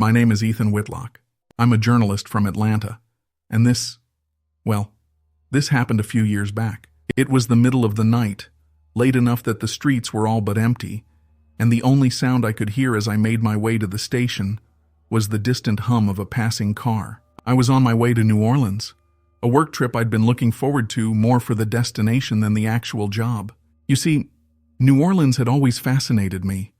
My name is Ethan Whitlock. I'm a journalist from Atlanta, and this happened a few years back. It was the middle of the night, late enough that the streets were all but empty, and the only sound I could hear as I made my way to the station was the distant hum of a passing car. I was on my way to New Orleans, a work trip I'd been looking forward to more for the destination than the actual job. You see, New Orleans had always fascinated me.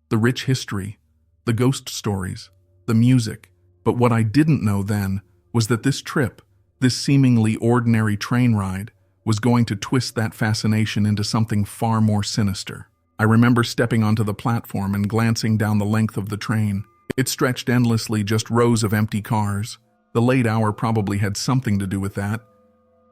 The rich history, the ghost stories, the music. But what I didn't know then was that this trip, this seemingly ordinary train ride, was going to twist that fascination into something far more sinister. I remember stepping onto the platform and glancing down the length of the train. It stretched endlessly, just rows of empty cars. The late hour probably had something to do with that.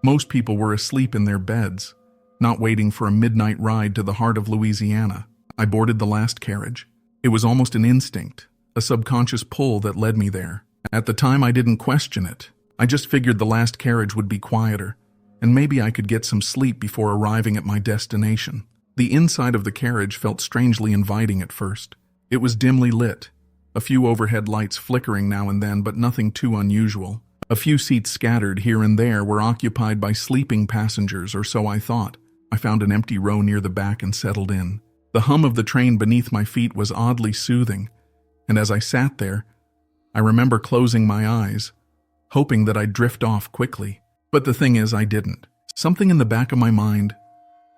Most people were asleep in their beds, not waiting for a midnight ride to the heart of Louisiana. I boarded the last carriage. It was almost an instinct, a subconscious pull that led me there. At the time, I didn't question it. I just figured the last carriage would be quieter, and maybe I could get some sleep before arriving at my destination. The inside of the carriage felt strangely inviting at first. It was dimly lit, a few overhead lights flickering now and then, but nothing too unusual. A few seats scattered here and there were occupied by sleeping passengers, or so I thought. I found an empty row near the back and settled in. The hum of the train beneath my feet was oddly soothing, and as I sat there, I remember closing my eyes, hoping that I'd drift off quickly. But the thing is, I didn't. Something in the back of my mind,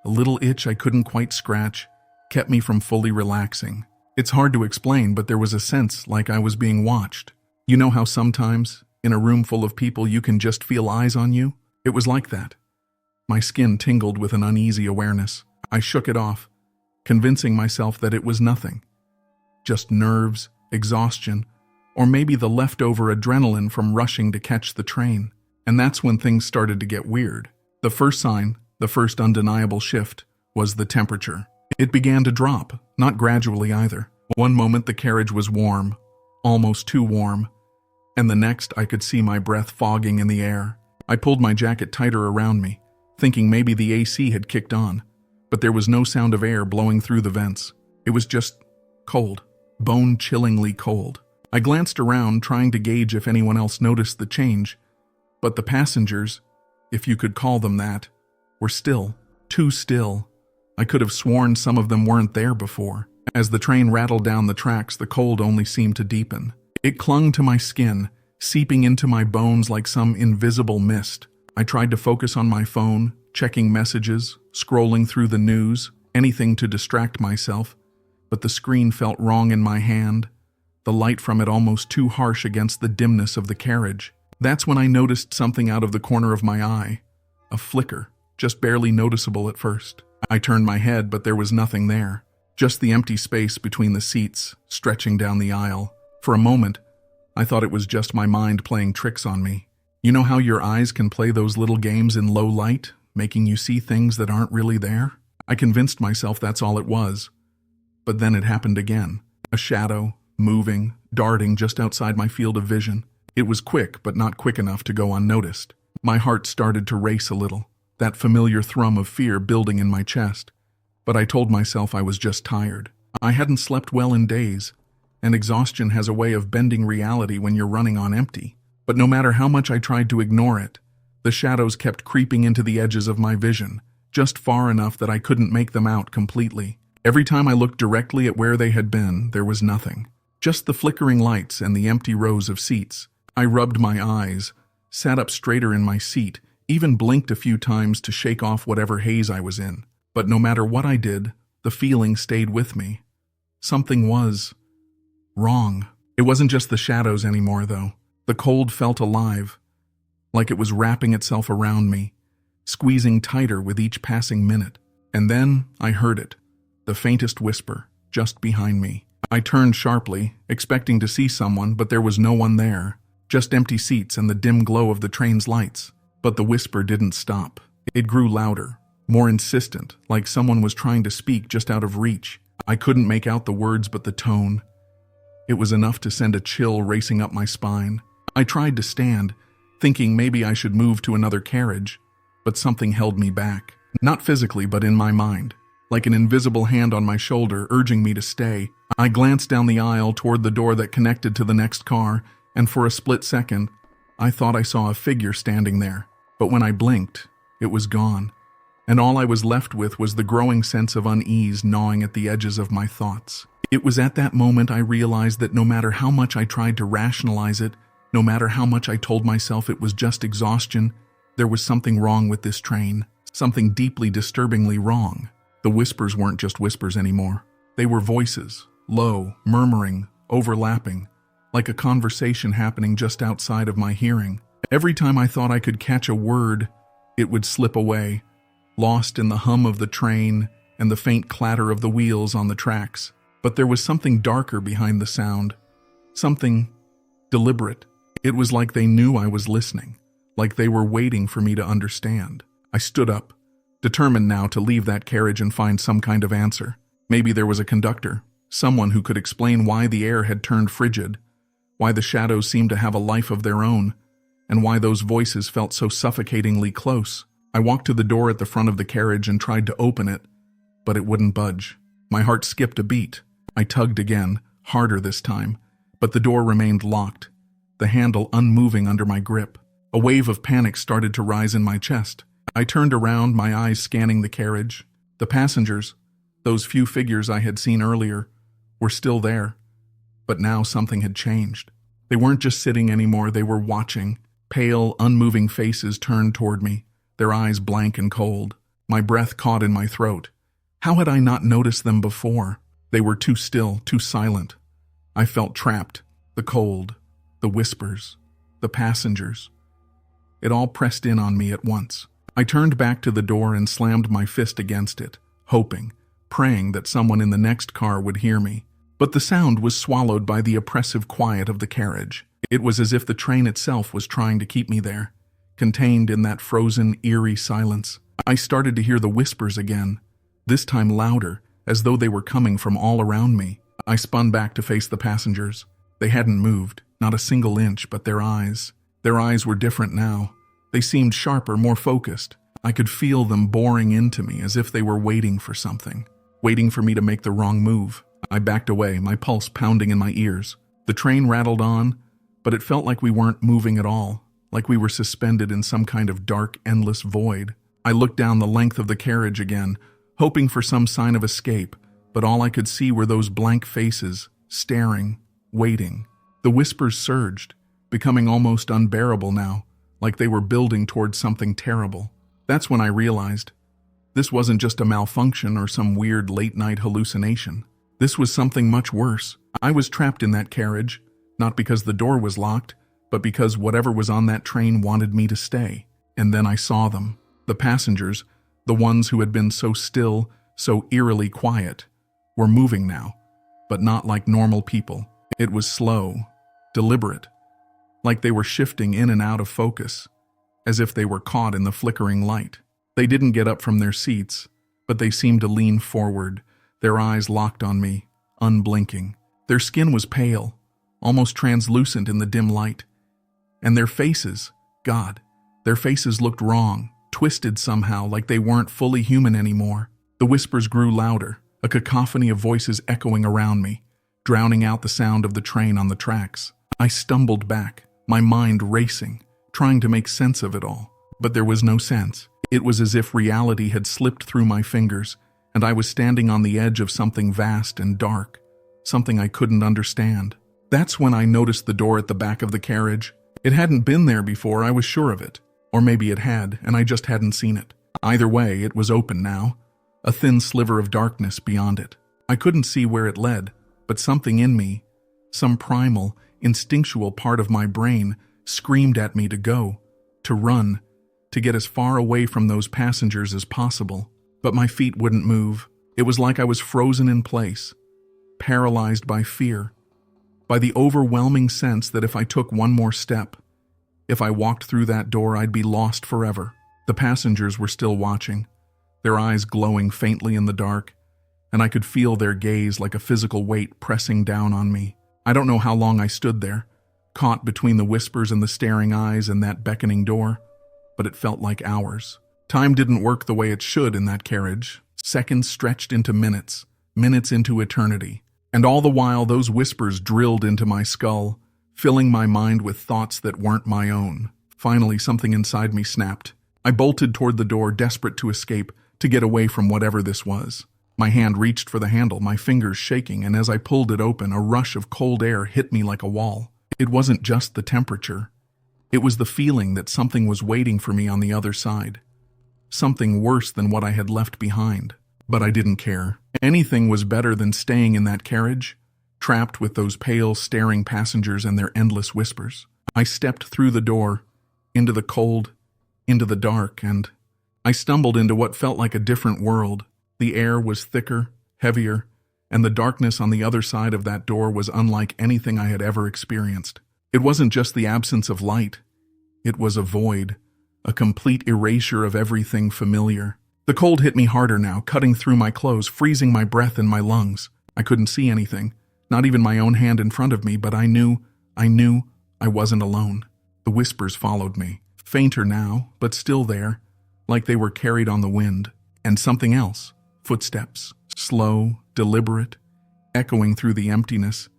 a little itch I couldn't quite scratch, kept me from fully relaxing. It's hard to explain, but there was a sense like I was being watched. You know how sometimes, in a room full of people, you can just feel eyes on you? It was like that. My skin tingled with an uneasy awareness. I shook it off, convincing myself that it was nothing. Just nerves, exhaustion, or maybe the leftover adrenaline from rushing to catch the train. And that's when things started to get weird. The first sign, the first undeniable shift, was the temperature. It began to drop, not gradually either. One moment the carriage was warm, almost too warm, and the next I could see my breath fogging in the air. I pulled my jacket tighter around me, thinking maybe the AC had kicked on, but there was no sound of air blowing through the vents. It was just cold, bone-chillingly cold. I glanced around, trying to gauge if anyone else noticed the change, but the passengers, if you could call them that, were still, too still. I could have sworn some of them weren't there before. As the train rattled down the tracks, the cold only seemed to deepen. It clung to my skin, seeping into my bones like some invisible mist. I tried to focus on my phone, checking messages, scrolling through the news, anything to distract myself, but the screen felt wrong in my hand, the light from it almost too harsh against the dimness of the carriage. That's when I noticed something out of the corner of my eye, a flicker, just barely noticeable at first. I turned my head, but there was nothing there, just the empty space between the seats, stretching down the aisle. For a moment, I thought it was just my mind playing tricks on me. You know how your eyes can play those little games in low light, making you see things that aren't really there? I convinced myself that's all it was. But then it happened again. A shadow, moving, darting just outside my field of vision. It was quick, but not quick enough to go unnoticed. My heart started to race a little, that familiar thrum of fear building in my chest. But I told myself I was just tired. I hadn't slept well in days, and exhaustion has a way of bending reality when you're running on empty. But no matter how much I tried to ignore it, the shadows kept creeping into the edges of my vision, just far enough that I couldn't make them out completely. Every time I looked directly at where they had been, there was nothing. Just the flickering lights and the empty rows of seats. I rubbed my eyes, sat up straighter in my seat, even blinked a few times to shake off whatever haze I was in. But no matter what I did, the feeling stayed with me. Something was wrong. It wasn't just the shadows anymore, though. The cold felt alive, like it was wrapping itself around me, squeezing tighter with each passing minute. And then I heard it, the faintest whisper, just behind me. I turned sharply, expecting to see someone, but there was no one there. Just empty seats and the dim glow of the train's lights. But the whisper didn't stop. It grew louder, more insistent, like someone was trying to speak just out of reach. I couldn't make out the words, but the tone. It was enough to send a chill racing up my spine. I tried to stand, thinking maybe I should move to another carriage, but something held me back. Not physically, but in my mind. like an invisible hand on my shoulder urging me to stay. I glanced down the aisle toward the door that connected to the next car, and for a split second, I thought I saw a figure standing there. But when I blinked, it was gone, and all I was left with was the growing sense of unease gnawing at the edges of my thoughts. It was at that moment I realized that no matter how much I tried to rationalize it, no matter how much I told myself it was just exhaustion, there was something wrong with this train, something deeply disturbingly wrong. The whispers weren't just whispers anymore. They were voices, low, murmuring, overlapping, like a conversation happening just outside of my hearing. Every time I thought I could catch a word, it would slip away, lost in the hum of the train and the faint clatter of the wheels on the tracks. But there was something darker behind the sound, something deliberate. It was like they knew I was listening, like they were waiting for me to understand. I stood up, determined now to leave that carriage and find some kind of answer. Maybe there was a conductor, someone who could explain why the air had turned frigid, why the shadows seemed to have a life of their own, and why those voices felt so suffocatingly close. I walked to the door at the front of the carriage and tried to open it, but it wouldn't budge. My heart skipped a beat. I tugged again, harder this time, but the door remained locked, the handle unmoving under my grip. A wave of panic started to rise in my chest. I turned around, my eyes scanning the carriage. The passengers, those few figures I had seen earlier, were still there. But now something had changed. They weren't just sitting anymore, they were watching. Pale, unmoving faces turned toward me, their eyes blank and cold. My breath caught in my throat. How had I not noticed them before? They were too still, too silent. I felt trapped. The cold, the whispers, the passengers. It all pressed in on me at once. I turned back to the door and slammed my fist against it, hoping, praying that someone in the next car would hear me. But the sound was swallowed by the oppressive quiet of the carriage. It was as if the train itself was trying to keep me there, contained in that frozen, eerie silence. I started to hear the whispers again, this time louder, as though they were coming from all around me. I spun back to face the passengers. They hadn't moved, not a single inch, but their eyes were different now. They seemed sharper, more focused. I could feel them boring into me as if they were waiting for something, waiting for me to make the wrong move. I backed away, my pulse pounding in my ears. The train rattled on, but it felt like we weren't moving at all, like we were suspended in some kind of dark, endless void. I looked down the length of the carriage again, hoping for some sign of escape, but all I could see were those blank faces, staring, waiting. The whispers surged, becoming almost unbearable now, like they were building towards something terrible. That's when I realized this wasn't just a malfunction or some weird late-night hallucination. This was something much worse. I was trapped in that carriage, not because the door was locked, but because whatever was on that train wanted me to stay. And then I saw them, the passengers, the ones who had been so still, so eerily quiet, were moving now, but not like normal people. It was slow, deliberate, like they were shifting in and out of focus, as if they were caught in the flickering light. They didn't get up from their seats, but they seemed to lean forward, their eyes locked on me, unblinking. Their skin was pale, almost translucent in the dim light. And their faces, God, their faces looked wrong, twisted somehow, like they weren't fully human anymore. The whispers grew louder, a cacophony of voices echoing around me, drowning out the sound of the train on the tracks. I stumbled back, my mind racing, trying to make sense of it all. But there was no sense. It was as if reality had slipped through my fingers, and I was standing on the edge of something vast and dark, something I couldn't understand. That's when I noticed the door at the back of the carriage. It hadn't been there before, I was sure of it. Or maybe it had, and I just hadn't seen it. Either way, it was open now, a thin sliver of darkness beyond it. I couldn't see where it led, but something in me, some primal, instinctual part of my brain, screamed at me to go, to run, to get as far away from those passengers as possible. But my feet wouldn't move. It was like I was frozen in place, paralyzed by fear, by the overwhelming sense that if I took one more step, if I walked through that door, I'd be lost forever. The passengers were still watching, their eyes glowing faintly in the dark, and I could feel their gaze like a physical weight pressing down on me. I don't know how long I stood there, caught between the whispers and the staring eyes and that beckoning door, but it felt like hours. Time didn't work the way it should in that carriage. Seconds stretched into minutes, minutes into eternity. And all the while those whispers drilled into my skull, filling my mind with thoughts that weren't my own. Finally, something inside me snapped. I bolted toward the door, desperate to escape, to get away from whatever this was. My hand reached for the handle, my fingers shaking, and as I pulled it open, a rush of cold air hit me like a wall. It wasn't just the temperature. It was the feeling that something was waiting for me on the other side. Something worse than what I had left behind. But I didn't care. Anything was better than staying in that carriage, trapped with those pale, staring passengers and their endless whispers. I stepped through the door, into the cold, into the dark, and I stumbled into what felt like a different world. The air was thicker, heavier, and the darkness on the other side of that door was unlike anything I had ever experienced. It wasn't just the absence of light. It was a void, a complete erasure of everything familiar. The cold hit me harder now, cutting through my clothes, freezing my breath in my lungs. I couldn't see anything, not even my own hand in front of me, but I knew I wasn't alone. The whispers followed me, fainter now, but still there, like they were carried on the wind. And something else, footsteps, slow, deliberate, echoing through the emptiness,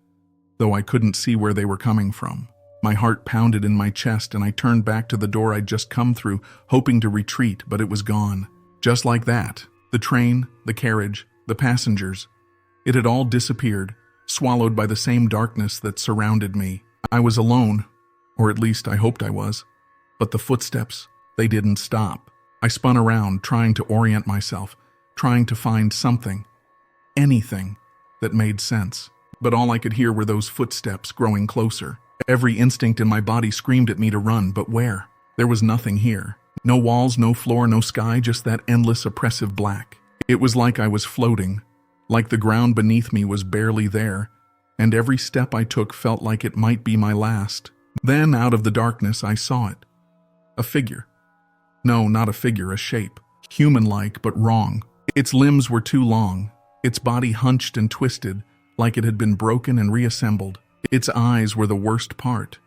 though I couldn't see where they were coming from. My heart pounded in my chest, and I turned back to the door I'd just come through, hoping to retreat, but it was gone. Just like that, the train, the carriage, the passengers, it had all disappeared, swallowed by the same darkness that surrounded me. I was alone, or at least I hoped I was, but the footsteps, they didn't stop. I spun around, trying to orient myself, trying to find something, anything, that made sense. But all I could hear were those footsteps growing closer. Every instinct in my body screamed at me to run, but where? There was nothing here. No walls, no floor, no sky, just that endless oppressive black. It was like I was floating, like the ground beneath me was barely there, and every step I took felt like it might be my last. Then, out of the darkness, I saw it. A figure. No, not a figure, a shape. Human-like, but wrong. Its limbs were too long, its body hunched and twisted, like it had been broken and reassembled. Its eyes were the worst part.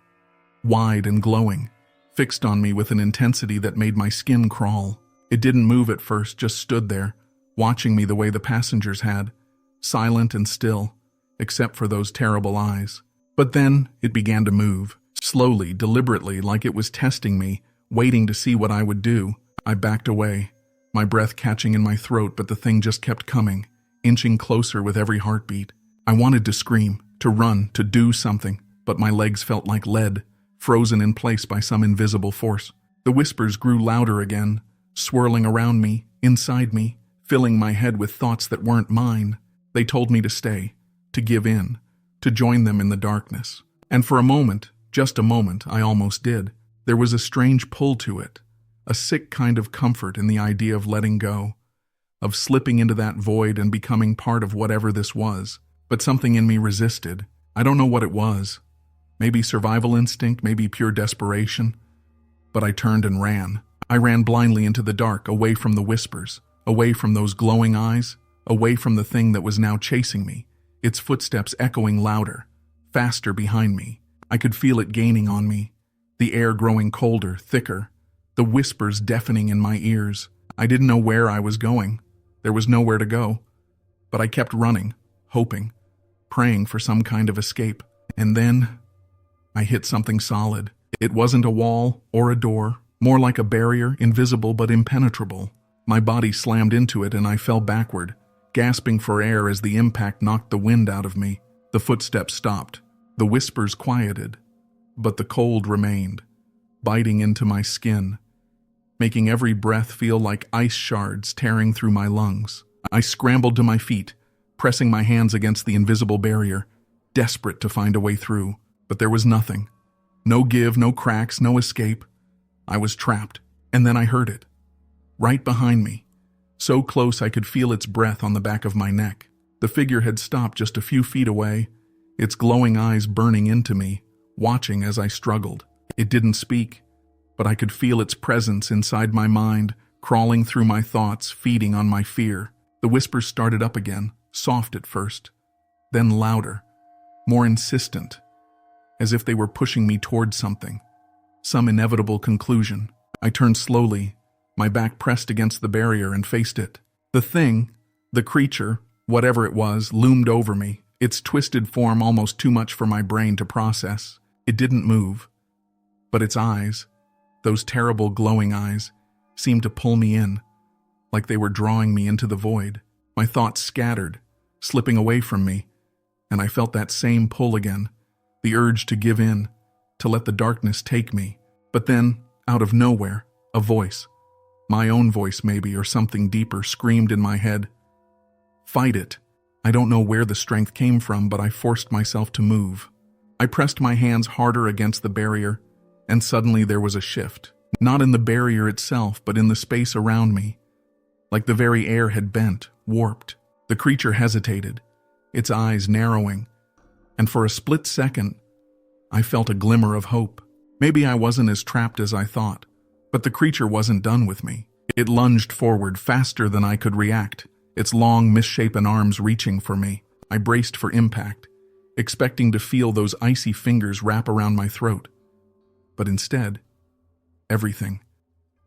Wide and glowing, fixed on me with an intensity that made my skin crawl. It didn't move at first, just stood there, watching me the way the passengers had, silent and still, except for those terrible eyes. But then it began to move, slowly, deliberately, like it was testing me, waiting to see what I would do. I backed away, my breath catching in my throat, but the thing just kept coming, inching closer with every heartbeat. I wanted to scream, to run, to do something, but my legs felt like lead, frozen in place by some invisible force. The whispers grew louder again, swirling around me, inside me, filling my head with thoughts that weren't mine. They told me to stay, to give in, to join them in the darkness. And for a moment, just a moment, I almost did. There was a strange pull to it, a sick kind of comfort in the idea of letting go, of slipping into that void and becoming part of whatever this was. But something in me resisted. I don't know what it was. Maybe survival instinct, maybe pure desperation. But I turned and ran. I ran blindly into the dark, away from the whispers, away from those glowing eyes, away from the thing that was now chasing me, its footsteps echoing louder, faster behind me. I could feel it gaining on me, the air growing colder, thicker, the whispers deafening in my ears. I didn't know where I was going. There was nowhere to go. But I kept running, hoping, praying for some kind of escape. And then I hit something solid. It wasn't a wall or a door, more like a barrier, invisible but impenetrable. My body slammed into it and I fell backward, gasping for air as the impact knocked the wind out of me. The footsteps stopped. The whispers quieted, but the cold remained, biting into my skin, making every breath feel like ice shards tearing through my lungs. I scrambled to my feet, pressing my hands against the invisible barrier, desperate to find a way through. But there was nothing. No give, no cracks, no escape. I was trapped, and then I heard it. Right behind me, so close I could feel its breath on the back of my neck. The figure had stopped just a few feet away, its glowing eyes burning into me, watching as I struggled. It didn't speak, but I could feel its presence inside my mind, crawling through my thoughts, feeding on my fear. The whispers started up again, soft at first, then louder, more insistent, as if they were pushing me toward something, some inevitable conclusion. I turned slowly, my back pressed against the barrier, and faced it. The thing, the creature, whatever it was, loomed over me, its twisted form almost too much for my brain to process. It didn't move, but its eyes, those terrible glowing eyes, seemed to pull me in, like they were drawing me into the void. My thoughts scattered, slipping away from me, and I felt that same pull again, the urge to give in, to let the darkness take me. But then, out of nowhere, a voice, my own voice maybe, or something deeper, screamed in my head, "Fight it." I don't know where the strength came from, but I forced myself to move. I pressed my hands harder against the barrier, and suddenly there was a shift. Not in the barrier itself, but in the space around me. Like the very air had bent, warped. The creature hesitated, its eyes narrowing, and for a split second, I felt a glimmer of hope. Maybe I wasn't as trapped as I thought, but the creature wasn't done with me. It lunged forward faster than I could react, its long, misshapen arms reaching for me. I braced for impact, expecting to feel those icy fingers wrap around my throat. But instead, everything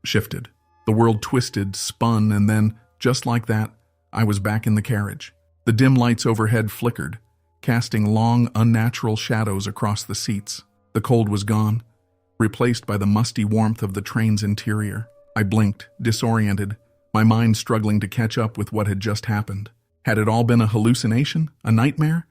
shifted. The world twisted, spun, and then, just like that, I was back in the carriage. The dim lights overhead flickered, casting long, unnatural shadows across the seats. The cold was gone, replaced by the musty warmth of the train's interior. I blinked, disoriented, my mind struggling to catch up with what had just happened. Had it all been a hallucination, a nightmare?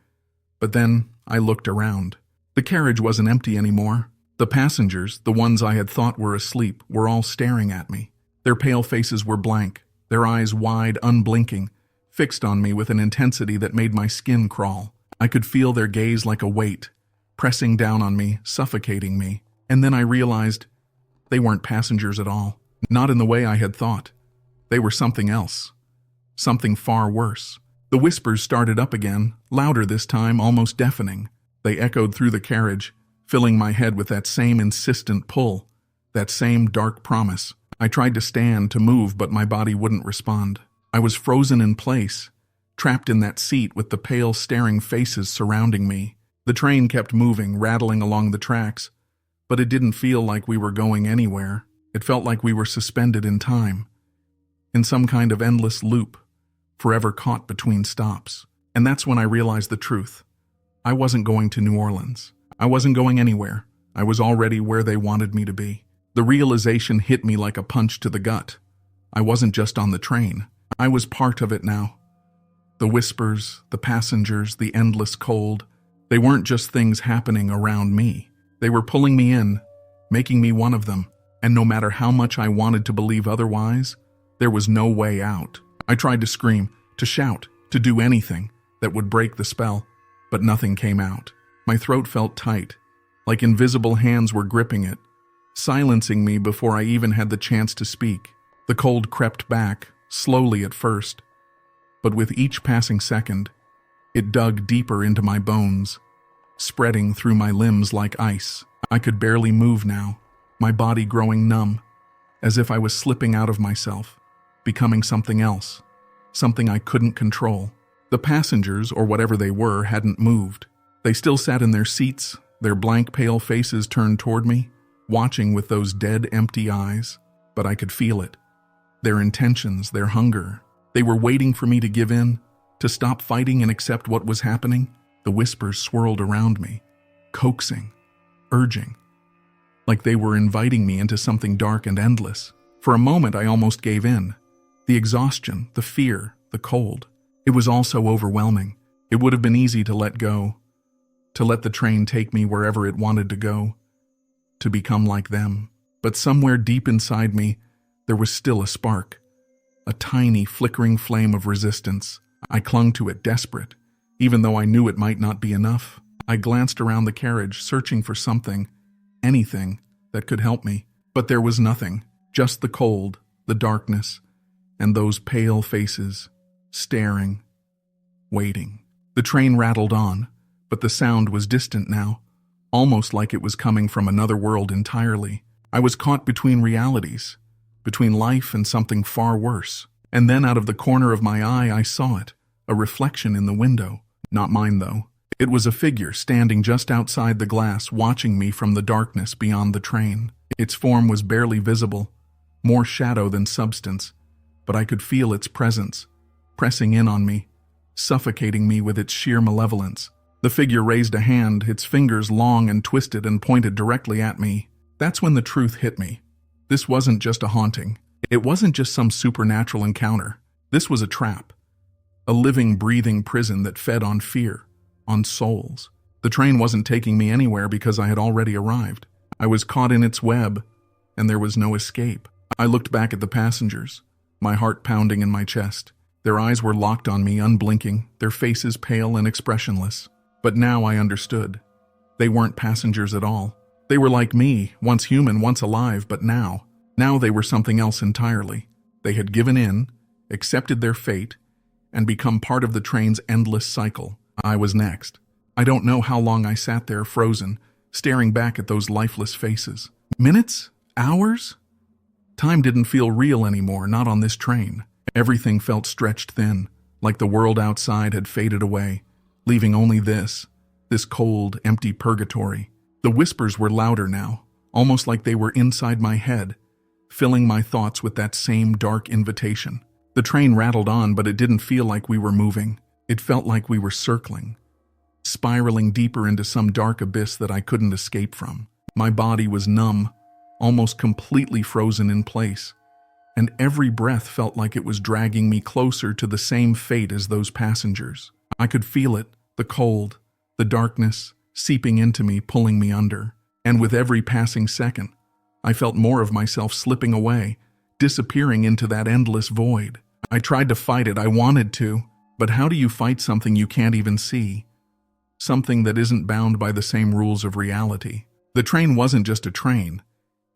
But then I looked around. The carriage wasn't empty anymore. The passengers, the ones I had thought were asleep, were all staring at me. Their pale faces were blank, their eyes wide, unblinking, fixed on me with an intensity that made my skin crawl. I could feel their gaze like a weight, pressing down on me, suffocating me. And then I realized they weren't passengers at all. Not in the way I had thought. They were something else. Something far worse. The whispers started up again, louder this time, almost deafening. They echoed through the carriage, filling my head with that same insistent pull, that same dark promise. I tried to stand, to move, but my body wouldn't respond. I was frozen in place, trapped in that seat with the pale, staring faces surrounding me. The train kept moving, rattling along the tracks, but it didn't feel like we were going anywhere. It felt like we were suspended in time, in some kind of endless loop, forever caught between stops. And that's when I realized the truth. I wasn't going to New Orleans. I wasn't going anywhere. I was already where they wanted me to be. The realization hit me like a punch to the gut. I wasn't just on the train. I was part of it now. The whispers, the passengers, the endless cold, they weren't just things happening around me. They were pulling me in, making me one of them. And no matter how much I wanted to believe otherwise, there was no way out. I tried to scream, to shout, to do anything that would break the spell, but nothing came out. My throat felt tight, like invisible hands were gripping it, silencing me before I even had the chance to speak. The cold crept back, slowly at first, but with each passing second, it dug deeper into my bones, spreading through my limbs like ice. I could barely move now, my body growing numb, as if I was slipping out of myself, becoming something else, something I couldn't control. The passengers, or whatever they were, hadn't moved. They still sat in their seats, their blank, pale faces turned toward me, watching with those dead, empty eyes. But I could feel it. Their intentions, their hunger. They were waiting for me to give in, to stop fighting and accept what was happening. The whispers swirled around me, coaxing, urging, like they were inviting me into something dark and endless. For a moment, I almost gave in. The exhaustion, the fear, the cold. It was all so overwhelming. It would have been easy to let go, to let the train take me wherever it wanted to go, to become like them. But somewhere deep inside me, there was still a spark, a tiny, flickering flame of resistance. I clung to it, desperate, even though I knew it might not be enough. I glanced around the carriage, searching for something, anything, that could help me. But there was nothing, just the cold, the darkness, and those pale faces, staring, waiting. The train rattled on, but the sound was distant now, almost like it was coming from another world entirely. I was caught between realities, between life and something far worse. And then out of the corner of my eye I saw it, a reflection in the window. Not mine, though. It was a figure standing just outside the glass, watching me from the darkness beyond the train. Its form was barely visible, more shadow than substance, but I could feel its presence, pressing in on me, suffocating me with its sheer malevolence. The figure raised a hand, its fingers long and twisted, and pointed directly at me. That's when the truth hit me. This wasn't just a haunting. It wasn't just some supernatural encounter. This was a trap. A living, breathing prison that fed on fear, on souls. The train wasn't taking me anywhere because I had already arrived. I was caught in its web, and there was no escape. I looked back at the passengers, my heart pounding in my chest. Their eyes were locked on me, unblinking, their faces pale and expressionless. But now I understood. They weren't passengers at all. They were like me, once human, once alive, but now they were something else entirely. They had given in, accepted their fate, and become part of the train's endless cycle. I was next. I don't know how long I sat there frozen, staring back at those lifeless faces. Minutes? Hours? Time didn't feel real anymore, not on this train. Everything felt stretched thin, like the world outside had faded away, leaving only this cold, empty purgatory. The whispers were louder now, almost like they were inside my head, filling my thoughts with that same dark invitation. The train rattled on, but it didn't feel like we were moving. It felt like we were circling, spiraling deeper into some dark abyss that I couldn't escape from. My body was numb, almost completely frozen in place, and every breath felt like it was dragging me closer to the same fate as those passengers. I could feel it, the cold, the darkness, seeping into me, pulling me under. And with every passing second, I felt more of myself slipping away, disappearing into that endless void. I tried to fight it, I wanted to, but how do you fight something you can't even see? Something that isn't bound by the same rules of reality. The train wasn't just a train.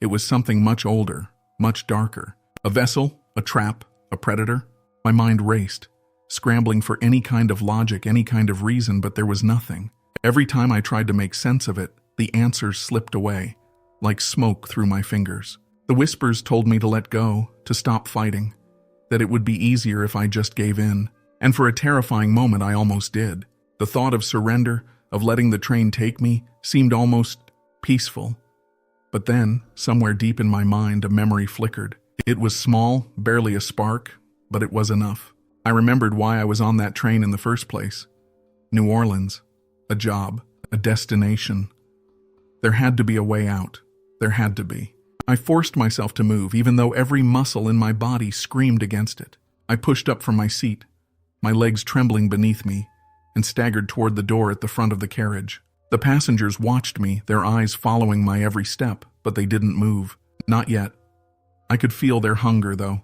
It was something much older, much darker. A vessel, a trap, a predator. My mind raced, scrambling for any kind of logic, any kind of reason, but there was nothing. Every time I tried to make sense of it, the answers slipped away, like smoke through my fingers. The whispers told me to let go, to stop fighting, that it would be easier if I just gave in. And for a terrifying moment, I almost did. The thought of surrender, of letting the train take me, seemed almost peaceful. But then, somewhere deep in my mind, a memory flickered. It was small, barely a spark, but it was enough. I remembered why I was on that train in the first place. New Orleans. A job. A destination. There had to be a way out. There had to be. I forced myself to move, even though every muscle in my body screamed against it. I pushed up from my seat, my legs trembling beneath me, and staggered toward the door at the front of the carriage. The passengers watched me, their eyes following my every step, but they didn't move. Not yet. I could feel their hunger, though,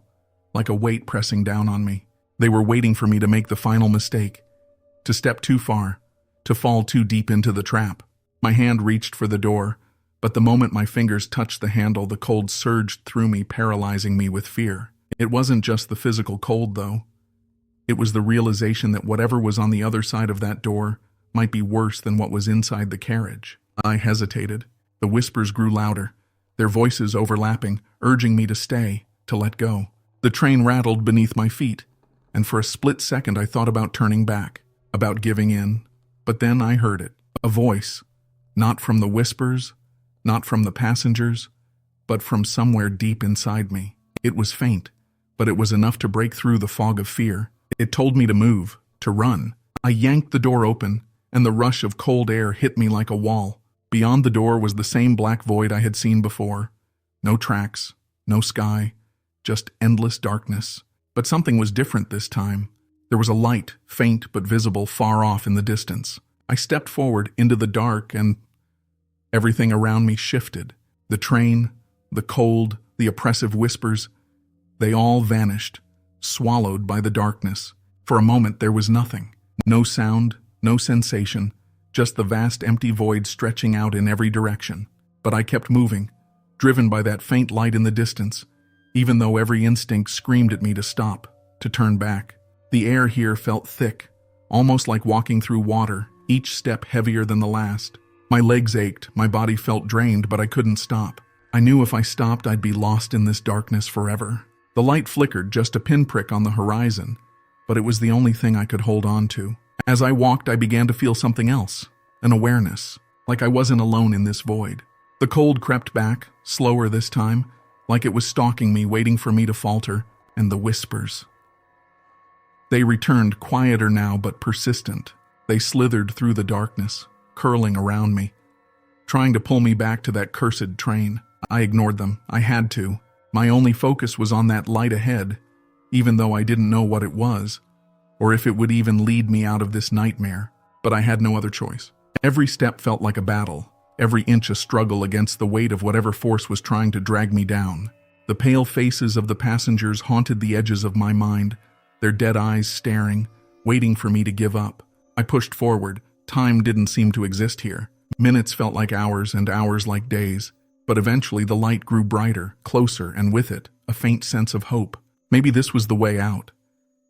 like a weight pressing down on me. They were waiting for me to make the final mistake, to step too far, to fall too deep into the trap. My hand reached for the door, but the moment my fingers touched the handle, the cold surged through me, paralyzing me with fear. It wasn't just the physical cold, though. It was the realization that whatever was on the other side of that door might be worse than what was inside the carriage. I hesitated. The whispers grew louder, their voices overlapping, urging me to stay, to let go. The train rattled beneath my feet, and for a split second I thought about turning back, about giving in. But then I heard it, a voice, not from the whispers, not from the passengers, but from somewhere deep inside me. It was faint, but it was enough to break through the fog of fear. It told me to move, to run. I yanked the door open, and the rush of cold air hit me like a wall. Beyond the door was the same black void I had seen before. No tracks, no sky, just endless darkness. But something was different this time. There was a light, faint but visible, far off in the distance. I stepped forward into the dark, and everything around me shifted. The train, the cold, the oppressive whispers, they all vanished, swallowed by the darkness. For a moment there was nothing. No sound, no sensation, just the vast empty void stretching out in every direction. But I kept moving, driven by that faint light in the distance, even though every instinct screamed at me to stop, to turn back. The air here felt thick, almost like walking through water, each step heavier than the last. My legs ached, my body felt drained, but I couldn't stop. I knew if I stopped, I'd be lost in this darkness forever. The light flickered, just a pinprick on the horizon, but it was the only thing I could hold on to. As I walked, I began to feel something else, an awareness, like I wasn't alone in this void. The cold crept back, slower this time, like it was stalking me, waiting for me to falter, and the whispers. They returned, quieter now but persistent. They slithered through the darkness, curling around me, trying to pull me back to that cursed train. I ignored them. I had to. My only focus was on that light ahead, even though I didn't know what it was, or if it would even lead me out of this nightmare. But I had no other choice. Every step felt like a battle, every inch a struggle against the weight of whatever force was trying to drag me down. The pale faces of the passengers haunted the edges of my mind, their dead eyes staring, waiting for me to give up. I pushed forward. Time didn't seem to exist here. Minutes felt like hours and hours like days. But eventually the light grew brighter, closer, and with it, a faint sense of hope. Maybe this was the way out.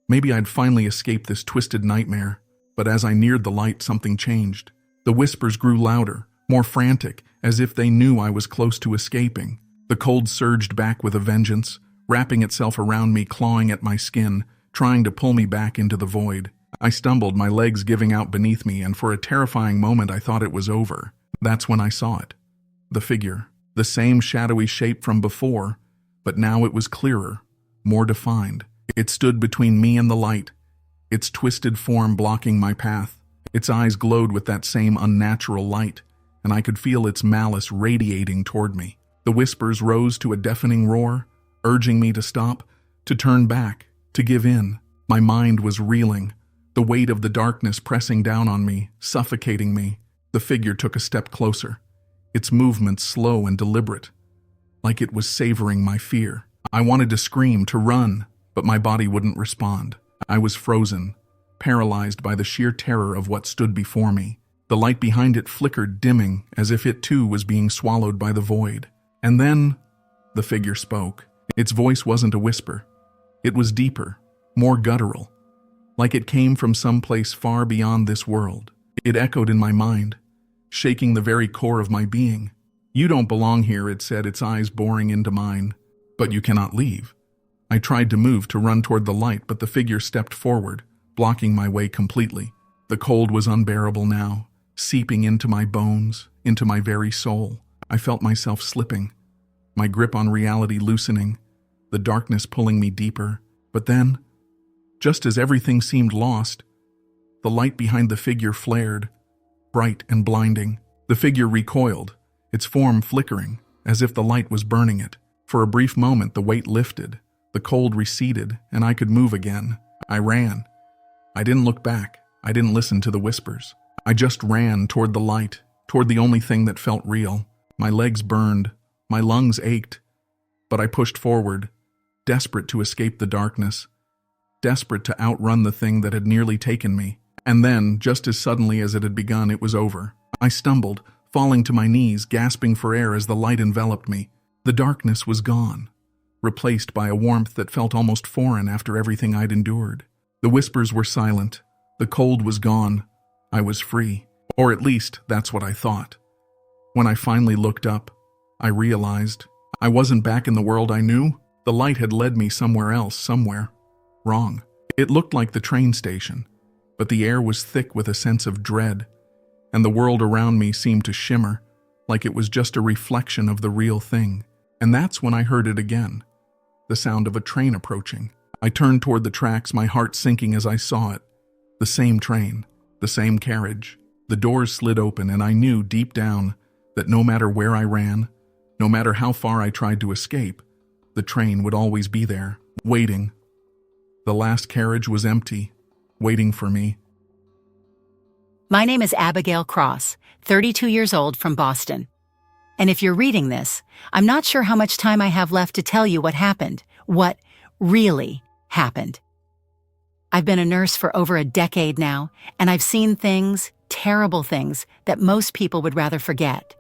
Maybe I'd finally escape this twisted nightmare. But as I neared the light, something changed. The whispers grew louder, more frantic, as if they knew I was close to escaping. The cold surged back with a vengeance, wrapping itself around me, clawing at my skin, trying to pull me back into the void. I stumbled, my legs giving out beneath me, and for a terrifying moment I thought it was over. That's when I saw it. The figure. The same shadowy shape from before, but now it was clearer, more defined. It stood between me and the light, its twisted form blocking my path. Its eyes glowed with that same unnatural light, and I could feel its malice radiating toward me. The whispers rose to a deafening roar, urging me to stop, to turn back, to give in. My mind was reeling, the weight of the darkness pressing down on me, suffocating me. The figure took a step closer, its movements slow and deliberate, like it was savoring my fear. I wanted to scream, to run, but my body wouldn't respond. I was frozen, paralyzed by the sheer terror of what stood before me. The light behind it flickered, dimming, as if it too was being swallowed by the void. And then, the figure spoke. Its voice wasn't a whisper. It was deeper, more guttural, like it came from some place far beyond this world. It echoed in my mind, shaking the very core of my being. "You don't belong here," it said, its eyes boring into mine. "But you cannot leave." I tried to move, to run toward the light, but the figure stepped forward, blocking my way completely. The cold was unbearable now, seeping into my bones, into my very soul. I felt myself slipping, my grip on reality loosening, the darkness pulling me deeper. But then, just as everything seemed lost, the light behind the figure flared, bright and blinding. The figure recoiled, its form flickering, as if the light was burning it. For a brief moment the weight lifted, the cold receded, and I could move again. I ran. I didn't look back. I didn't listen to the whispers. I just ran toward the light, toward the only thing that felt real. My legs burned, my lungs ached, but I pushed forward, desperate to escape the darkness, desperate to outrun the thing that had nearly taken me. And then, just as suddenly as it had begun, it was over. I stumbled, falling to my knees, gasping for air as the light enveloped me. The darkness was gone, replaced by a warmth that felt almost foreign after everything I'd endured. The whispers were silent. The cold was gone. I was free. Or at least, that's what I thought. When I finally looked up, I realized I wasn't back in the world I knew. The light had led me somewhere else, somewhere wrong. It looked like the train station, but the air was thick with a sense of dread, and the world around me seemed to shimmer, like it was just a reflection of the real thing. And that's when I heard it again, the sound of a train approaching. I turned toward the tracks, my heart sinking as I saw it. The same train, the same carriage. The doors slid open, and I knew deep down that no matter where I ran, no matter how far I tried to escape, the train would always be there, waiting. The last carriage was empty, waiting for me. My name is Abigail Cross, 32 years old, from Boston. And if you're reading this, I'm not sure how much time I have left to tell you what happened, what really happened. I've been a nurse for over a decade now, and I've seen things, terrible things, that most people would rather forget.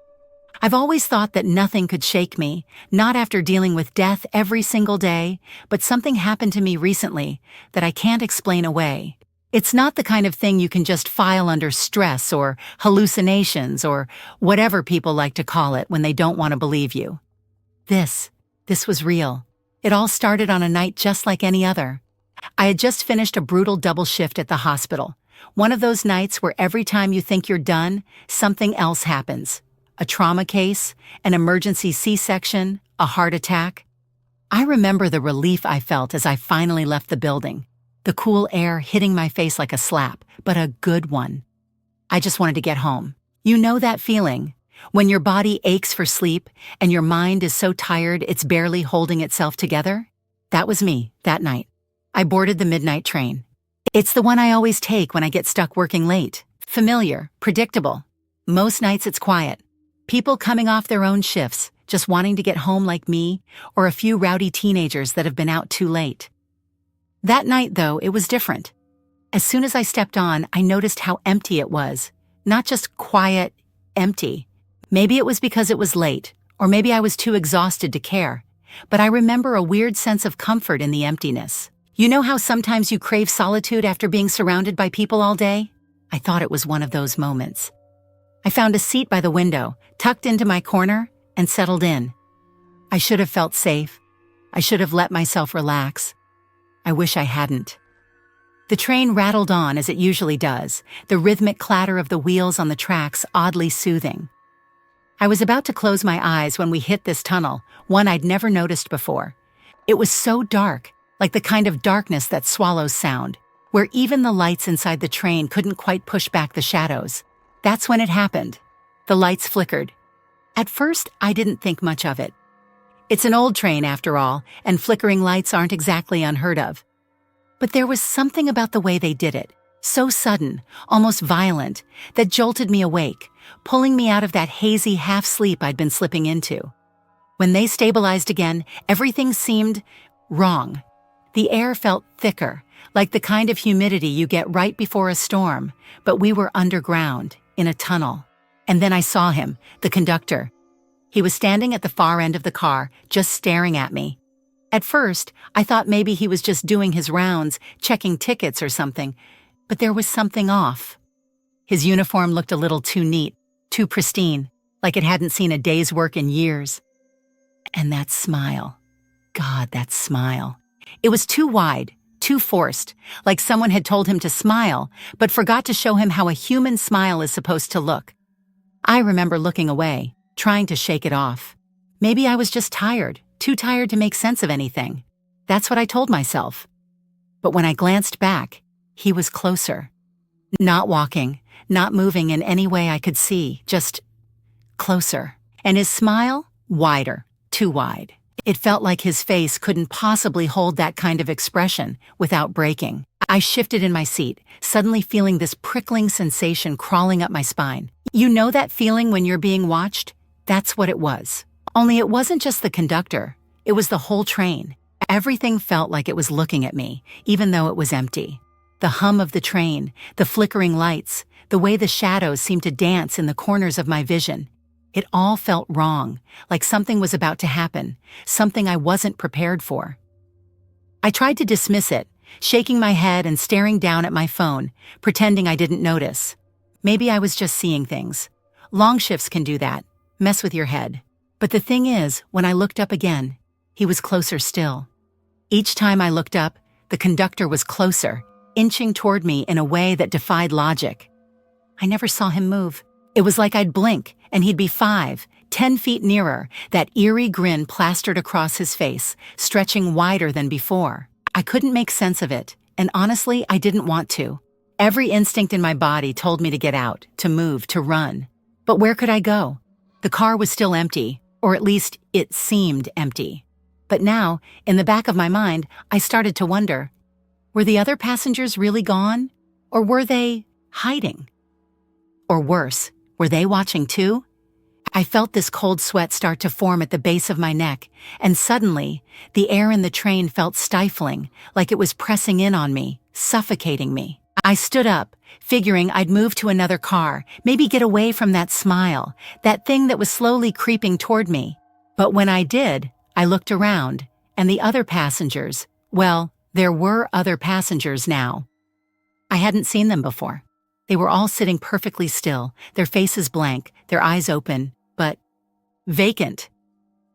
I've always thought that nothing could shake me, not after dealing with death every single day, but something happened to me recently that I can't explain away. It's not the kind of thing you can just file under stress or hallucinations or whatever people like to call it when they don't want to believe you. This was real. It all started on a night just like any other. I had just finished a brutal double shift at the hospital. One of those nights where every time you think you're done, something else happens. A trauma case, an emergency C-section, a heart attack. I remember the relief I felt as I finally left the building. the cool air hitting my face like a slap, but a good one. I just wanted to get home. You know that feeling? When your body aches for sleep and your mind is so tired it's barely holding itself together? That was me that night. I boarded the midnight train. It's the one I always take when I get stuck working late. Familiar, predictable. Most nights it's quiet. People coming off their own shifts, just wanting to get home like me, or a few rowdy teenagers that have been out too late. That night, though, it was different. As soon as I stepped on, I noticed how empty it was. Not just quiet, empty. Maybe it was because it was late, or maybe I was too exhausted to care. But I remember a weird sense of comfort in the emptiness. You know how sometimes you crave solitude after being surrounded by people all day? I thought it was one of those moments. I found a seat by the window, tucked into my corner, and settled in. I should have felt safe. I should have let myself relax. I wish I hadn't. The train rattled on as it usually does, the rhythmic clatter of the wheels on the tracks oddly soothing. I was about to close my eyes when we hit this tunnel, one I'd never noticed before. It was so dark, like the kind of darkness that swallows sound, where even the lights inside the train couldn't quite push back the shadows. That's when it happened. The lights flickered. At first, I didn't think much of it. It's an old train, after all, and flickering lights aren't exactly unheard of. But there was something about the way they did it, so sudden, almost violent, that jolted me awake, pulling me out of that hazy half-sleep I'd been slipping into. When they stabilized again, everything seemed wrong. The air felt thicker, like the kind of humidity you get right before a storm, but we were underground, in a tunnel. And then I saw him, the conductor. He was standing at the far end of the car, just staring at me. At first, I thought maybe he was just doing his rounds, checking tickets or something, but there was something off. His uniform looked a little too neat, too pristine, like it hadn't seen a day's work in years. And that smile. God, that smile. It was too wide, too forced, like someone had told him to smile, but forgot to show him how a human smile is supposed to look. I remember looking away, trying to shake it off. Maybe I was just tired, too tired to make sense of anything. That's what I told myself. But when I glanced back, he was closer. Not walking, not moving in any way I could see, just closer. And his smile, wider, too wide. It felt like his face couldn't possibly hold that kind of expression without breaking. I shifted in my seat, suddenly feeling this prickling sensation crawling up my spine. You know that feeling when you're being watched? That's what it was. Only it wasn't just the conductor. It was the whole train. Everything felt like it was looking at me, even though it was empty. The hum of the train, the flickering lights, the way the shadows seemed to dance in the corners of my vision. It all felt wrong, like something was about to happen, something I wasn't prepared for. I tried to dismiss it, shaking my head and staring down at my phone, pretending I didn't notice. Maybe I was just seeing things. Long shifts can do that, mess with your head. But the thing is, when I looked up again, he was closer still. Each time I looked up, the conductor was closer, inching toward me in a way that defied logic. I never saw him move. It was like I'd blink, and he'd be 5, 10 feet nearer, that eerie grin plastered across his face, stretching wider than before. I couldn't make sense of it, and honestly, I didn't want to. Every instinct in my body told me to get out, to move, to run. But where could I go? The car was still empty, or at least it seemed empty. But now, in the back of my mind, I started to wonder, were the other passengers really gone? Or were they hiding? Or worse, were they watching too? I felt this cold sweat start to form at the base of my neck, and suddenly, the air in the train felt stifling, like it was pressing in on me, suffocating me. I stood up, figuring I'd move to another car, maybe get away from that smile, that thing that was slowly creeping toward me. But when I did, I looked around, and the other passengers, well, there were other passengers now. I hadn't seen them before. They were all sitting perfectly still, their faces blank, their eyes open, but vacant.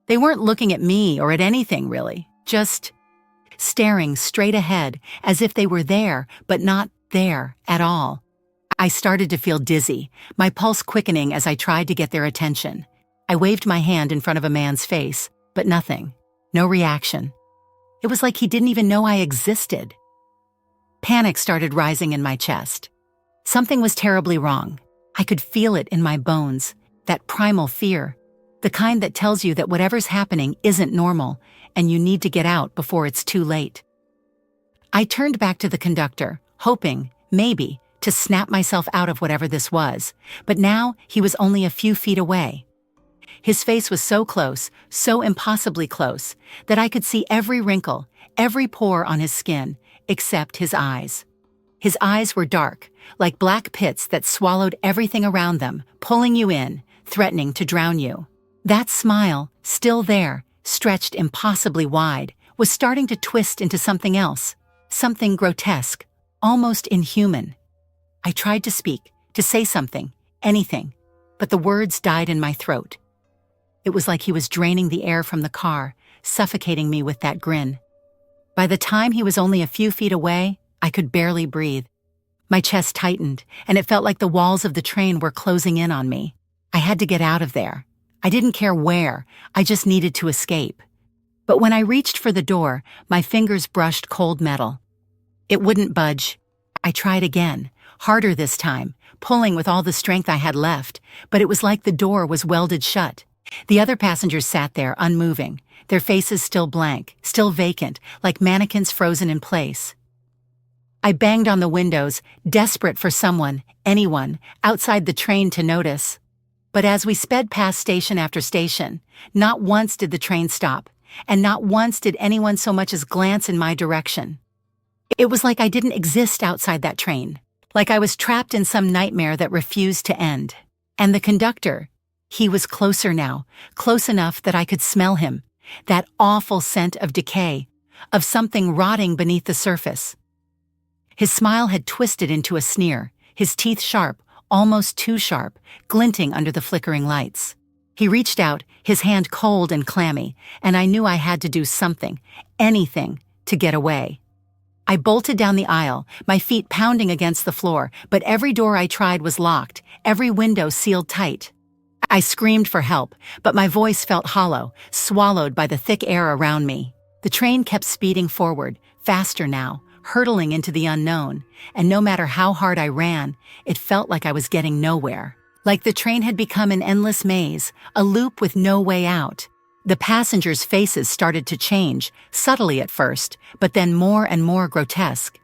They weren't looking at me or at anything, really, just staring straight ahead as if they were there, but not there at all. I started to feel dizzy, my pulse quickening as I tried to get their attention. I waved my hand in front of a man's face, but nothing, no reaction. It was like he didn't even know I existed. Panic started rising in my chest. Something was terribly wrong. I could feel it in my bones, that primal fear, the kind that tells you that whatever's happening isn't normal and you need to get out before it's too late. I turned back to the conductor, hoping, maybe, to snap myself out of whatever this was, but now he was only a few feet away. His face was so close, so impossibly close, that I could see every wrinkle, every pore on his skin, except his eyes. His eyes were dark, like black pits that swallowed everything around them, pulling you in, threatening to drown you. That smile, still there, stretched impossibly wide, was starting to twist into something else, something grotesque, almost inhuman. I tried to speak, to say something, anything, but the words died in my throat. It was like he was draining the air from the car, suffocating me with that grin. By the time he was only a few feet away, I could barely breathe. My chest tightened, and it felt like the walls of the train were closing in on me. I had to get out of there. I didn't care where, I just needed to escape. But when I reached for the door, my fingers brushed cold metal. It wouldn't budge. I tried again, harder this time, pulling with all the strength I had left, but it was like the door was welded shut. The other passengers sat there, unmoving, their faces still blank, still vacant, like mannequins frozen in place. I banged on the windows, desperate for someone, anyone, outside the train to notice. But as we sped past station after station, not once did the train stop, and not once did anyone so much as glance in my direction. It was like I didn't exist outside that train, like I was trapped in some nightmare that refused to end. And the conductor, he was closer now, close enough that I could smell him, that awful scent of decay, of something rotting beneath the surface. His smile had twisted into a sneer, his teeth sharp, almost too sharp, glinting under the flickering lights. He reached out, his hand cold and clammy, and I knew I had to do something, anything, to get away. I bolted down the aisle, my feet pounding against the floor, but every door I tried was locked, every window sealed tight. I screamed for help, but my voice felt hollow, swallowed by the thick air around me. The train kept speeding forward, faster now, hurtling into the unknown, and no matter how hard I ran, it felt like I was getting nowhere. Like the train had become an endless maze, a loop with no way out. The passengers' faces started to change, subtly at first, but then more and more grotesque.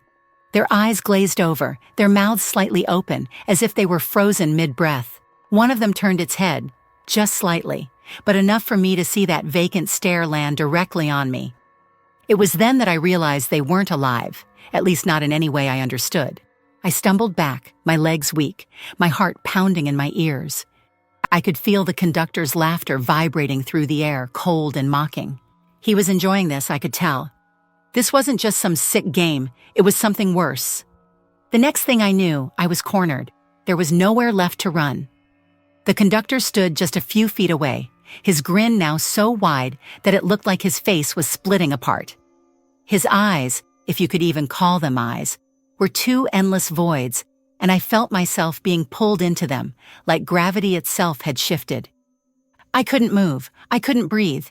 Their eyes glazed over, their mouths slightly open, as if they were frozen mid-breath. One of them turned its head, just slightly, but enough for me to see that vacant stare land directly on me. It was then that I realized they weren't alive, at least not in any way I understood. I stumbled back, my legs weak, my heart pounding in my ears. I could feel the conductor's laughter vibrating through the air, cold and mocking. He was enjoying this, I could tell. This wasn't just some sick game, it was something worse. The next thing I knew, I was cornered. There was nowhere left to run. The conductor stood just a few feet away, his grin now so wide that it looked like his face was splitting apart. His eyes, if you could even call them eyes, were two endless voids, and I felt myself being pulled into them, like gravity itself had shifted. I couldn't move, I couldn't breathe.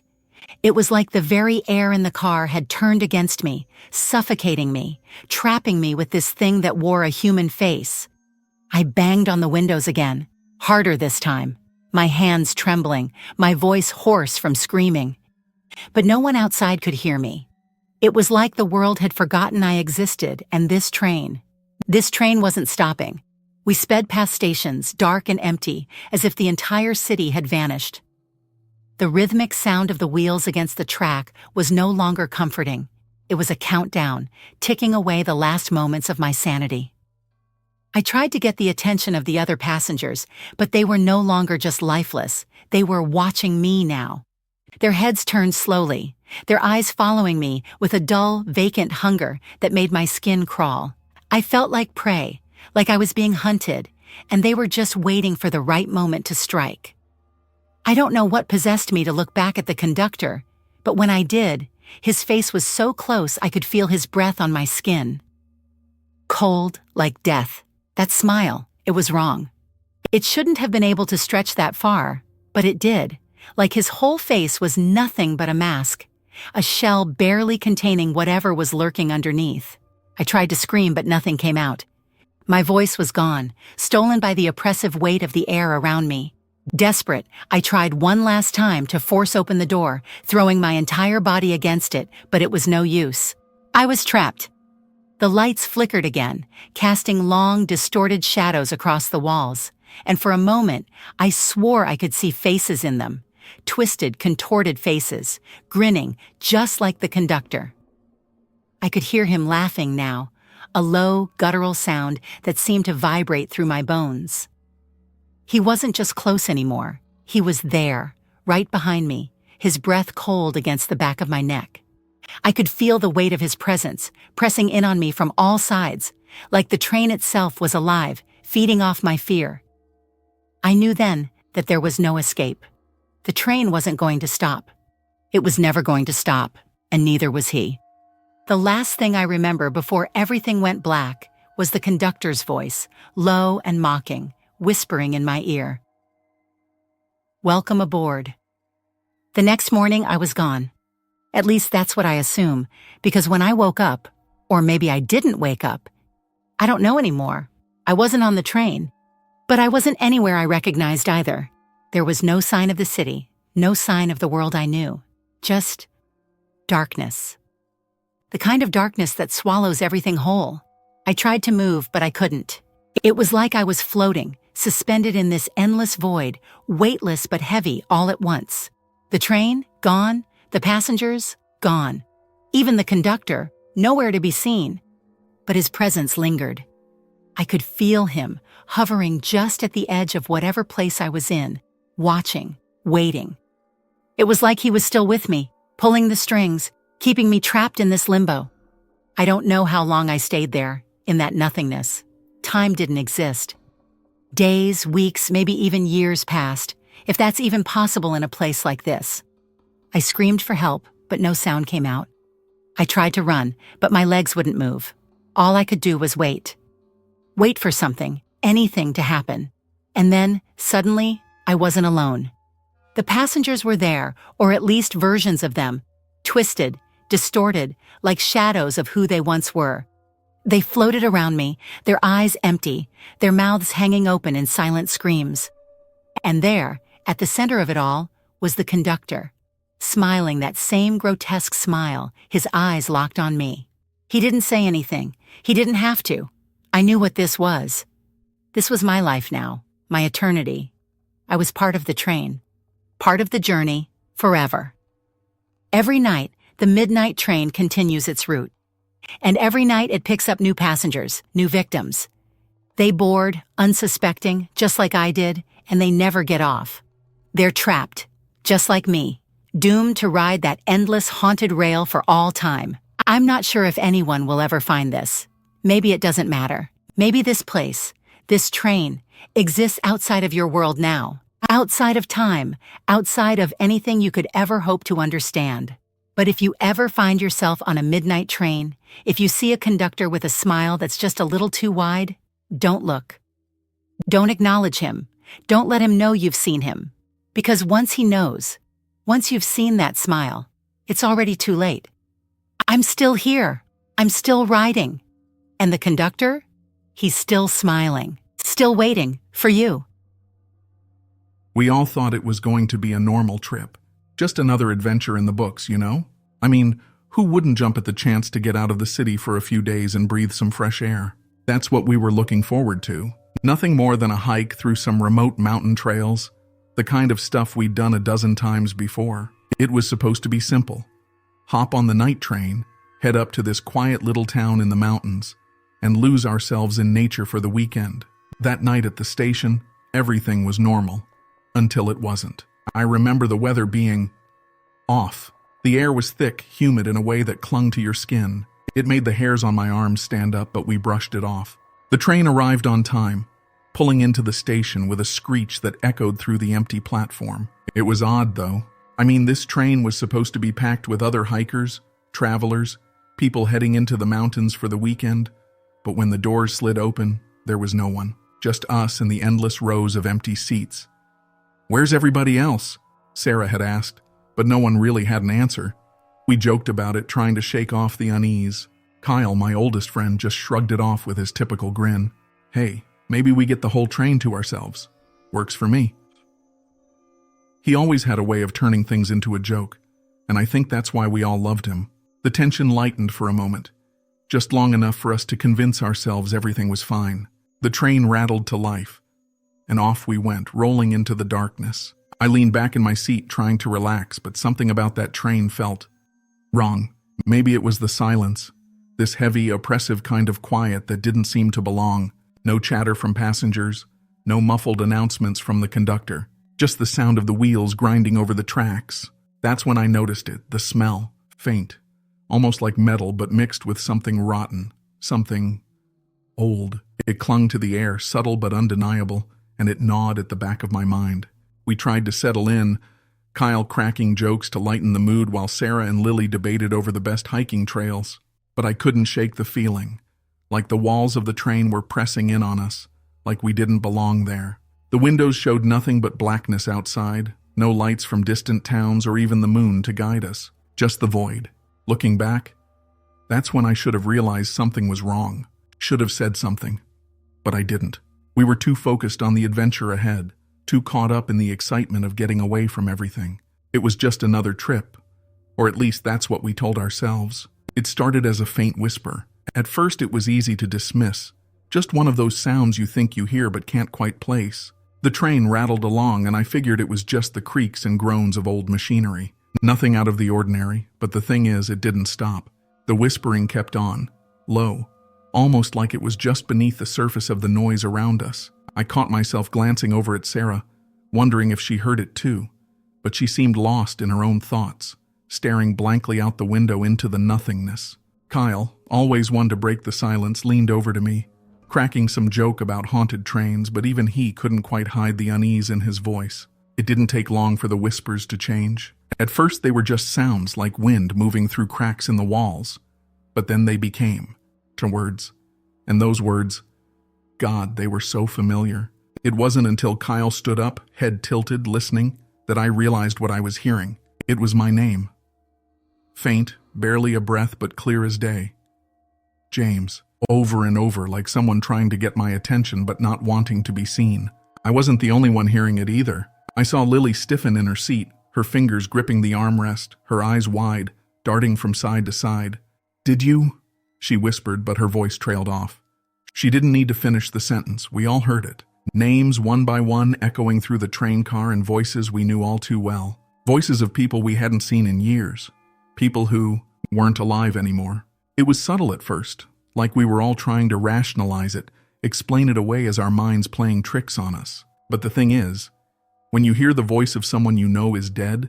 It was like the very air in the car had turned against me, suffocating me, trapping me with this thing that wore a human face. I banged on the windows again, harder this time, my hands trembling, my voice hoarse from screaming. But no one outside could hear me. It was like the world had forgotten I existed, and this train wasn't stopping. We sped past stations, dark and empty, as if the entire city had vanished. The rhythmic sound of the wheels against the track was no longer comforting. It was a countdown, ticking away the last moments of my sanity. I tried to get the attention of the other passengers, but they were no longer just lifeless. They were watching me now. Their heads turned slowly, their eyes following me with a dull, vacant hunger that made my skin crawl. I felt like prey, like I was being hunted, and they were just waiting for the right moment to strike. I don't know what possessed me to look back at the conductor, but when I did, his face was so close I could feel his breath on my skin. Cold, like death. That smile, it was wrong. It shouldn't have been able to stretch that far, but it did, like his whole face was nothing but a mask, a shell barely containing whatever was lurking underneath. I tried to scream, but nothing came out. My voice was gone, stolen by the oppressive weight of the air around me. Desperate, I tried one last time to force open the door, throwing my entire body against it, but it was no use. I was trapped. The lights flickered again, casting long, distorted shadows across the walls, and for a moment, I swore I could see faces in them. Twisted, contorted faces, grinning just like the conductor. I could hear him laughing now, a low, guttural sound that seemed to vibrate through my bones. He wasn't just close anymore. He was there, right behind me, his breath cold against the back of my neck. I could feel the weight of his presence, pressing in on me from all sides, like the train itself was alive, feeding off my fear. I knew then that there was no escape. The train wasn't going to stop. It was never going to stop, and neither was he. The last thing I remember before everything went black was the conductor's voice, low and mocking, whispering in my ear. "Welcome aboard." The next morning I was gone. At least that's what I assume, because when I woke up, or maybe I didn't wake up, I don't know anymore. I wasn't on the train, but I wasn't anywhere I recognized either. There was no sign of the city, no sign of the world I knew, just darkness. The kind of darkness that swallows everything whole. I tried to move, but I couldn't. It was like I was floating, suspended in this endless void, weightless but heavy all at once. The train, gone. The passengers, gone. Even the conductor, nowhere to be seen. But his presence lingered. I could feel him, hovering just at the edge of whatever place I was in, watching, waiting. It was like he was still with me, pulling the strings, keeping me trapped in this limbo. I don't know how long I stayed there, in that nothingness. Time didn't exist. Days, weeks, maybe even years passed, if that's even possible in a place like this. I screamed for help, but no sound came out. I tried to run, but my legs wouldn't move. All I could do was wait. Wait for something, anything to happen. And then, suddenly, I wasn't alone. The passengers were there, or at least versions of them, twisted, distorted, like shadows of who they once were. They floated around me, their eyes empty, their mouths hanging open in silent screams. And there, at the center of it all, was the conductor, smiling that same grotesque smile, his eyes locked on me. He didn't say anything. He didn't have to. I knew what this was. This was my life now, my eternity. I was part of the train, part of the journey, forever. Every night, the midnight train continues its route. And every night it picks up new passengers, new victims. They board, unsuspecting, just like I did, and they never get off. They're trapped, just like me, doomed to ride that endless haunted rail for all time. I'm not sure if anyone will ever find this. Maybe it doesn't matter. Maybe this place, this train, exists outside of your world now, outside of time, outside of anything you could ever hope to understand. But if you ever find yourself on a midnight train, if you see a conductor with a smile that's just a little too wide, don't look. Don't acknowledge him. Don't let him know you've seen him. Because once he knows, once you've seen that smile, it's already too late. I'm still here. I'm still riding. And the conductor? He's still smiling, still waiting for you. We all thought it was going to be a normal trip. Just another adventure in the books, you know? I mean, who wouldn't jump at the chance to get out of the city for a few days and breathe some fresh air? That's what we were looking forward to. Nothing more than a hike through some remote mountain trails, the kind of stuff we'd done a dozen times before. It was supposed to be simple. Hop on the night train, head up to this quiet little town in the mountains, and lose ourselves in nature for the weekend. That night at the station, everything was normal. Until it wasn't. I remember the weather being off. The air was thick, humid in a way that clung to your skin. It made the hairs on my arms stand up, but we brushed it off. The train arrived on time, pulling into the station with a screech that echoed through the empty platform. It was odd, though. I mean, this train was supposed to be packed with other hikers, travelers, people heading into the mountains for the weekend, but when the doors slid open, there was no one. Just us and the endless rows of empty seats. "Where's everybody else?" Sarah had asked, but no one really had an answer. We joked about it, trying to shake off the unease. Kyle, my oldest friend, just shrugged it off with his typical grin. Hey, maybe we get the whole train to ourselves. Works for me. He always had a way of turning things into a joke, and I think that's why we all loved him. The tension lightened for a moment, just long enough for us to convince ourselves everything was fine. The train rattled to life, and off we went, rolling into the darkness. I leaned back in my seat trying to relax, but something about that train felt wrong. Maybe it was the silence, this heavy, oppressive kind of quiet that didn't seem to belong. No chatter from passengers, no muffled announcements from the conductor, just the sound of the wheels grinding over the tracks. That's when I noticed it, the smell, faint, almost like metal but mixed with something rotten, something old. It clung to the air, subtle but undeniable, and it gnawed at the back of my mind. We tried to settle in, Kyle cracking jokes to lighten the mood while Sarah and Lily debated over the best hiking trails. But I couldn't shake the feeling, like the walls of the train were pressing in on us, like we didn't belong there. The windows showed nothing but blackness outside, no lights from distant towns or even the moon to guide us, just the void. Looking back, that's when I should have realized something was wrong, should have said something. But I didn't. We were too focused on the adventure ahead, too caught up in the excitement of getting away from everything. It was just another trip, or at least that's what we told ourselves. It started as a faint whisper. At first it was easy to dismiss, just one of those sounds you think you hear but can't quite place. The train rattled along and I figured it was just the creaks and groans of old machinery. Nothing out of the ordinary, but the thing is, it didn't stop. The whispering kept on, low, almost like it was just beneath the surface of the noise around us. I caught myself glancing over at Sarah, wondering if she heard it too, but she seemed lost in her own thoughts, staring blankly out the window into the nothingness. Kyle, always one to break the silence, leaned over to me, cracking some joke about haunted trains, but even he couldn't quite hide the unease in his voice. It didn't take long for the whispers to change. At first they were just sounds like wind moving through cracks in the walls, but then they became words. And those words, God, they were so familiar. It wasn't until Kyle stood up, head tilted, listening, that I realized what I was hearing. It was my name. Faint, barely a breath, but clear as day. James, over and over, like someone trying to get my attention but not wanting to be seen. I wasn't the only one hearing it either. I saw Lily stiffen in her seat, her fingers gripping the armrest, her eyes wide, darting from side to side. Did you? She whispered, but her voice trailed off. She didn't need to finish the sentence. We all heard it. Names one by one echoing through the train car and voices we knew all too well. Voices of people we hadn't seen in years. People who weren't alive anymore. It was subtle at first, like we were all trying to rationalize it, explain it away as our minds playing tricks on us. But the thing is, when you hear the voice of someone you know is dead,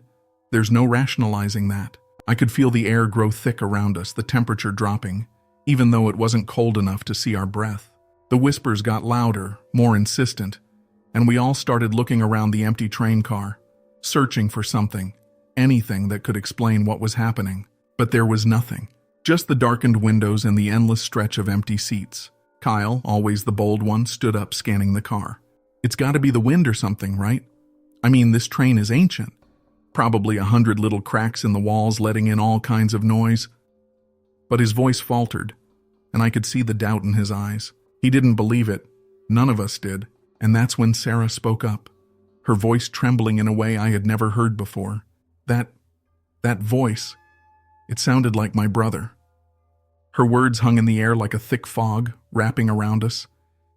there's no rationalizing that. I could feel the air grow thick around us, the temperature dropping, even though it wasn't cold enough to see our breath. The whispers got louder, more insistent, and we all started looking around the empty train car, searching for something, anything that could explain what was happening. But there was nothing. Just the darkened windows and the endless stretch of empty seats. Kyle, always the bold one, stood up scanning the car. It's got to be the wind or something, right? I mean, this train is ancient. Probably 100 little cracks in the walls letting in all kinds of noise. But his voice faltered, and I could see the doubt in his eyes. He didn't believe it. None of us did. And that's when Sarah spoke up, her voice trembling in a way I had never heard before. That voice, it sounded like my brother. Her words hung in the air like a thick fog, wrapping around us,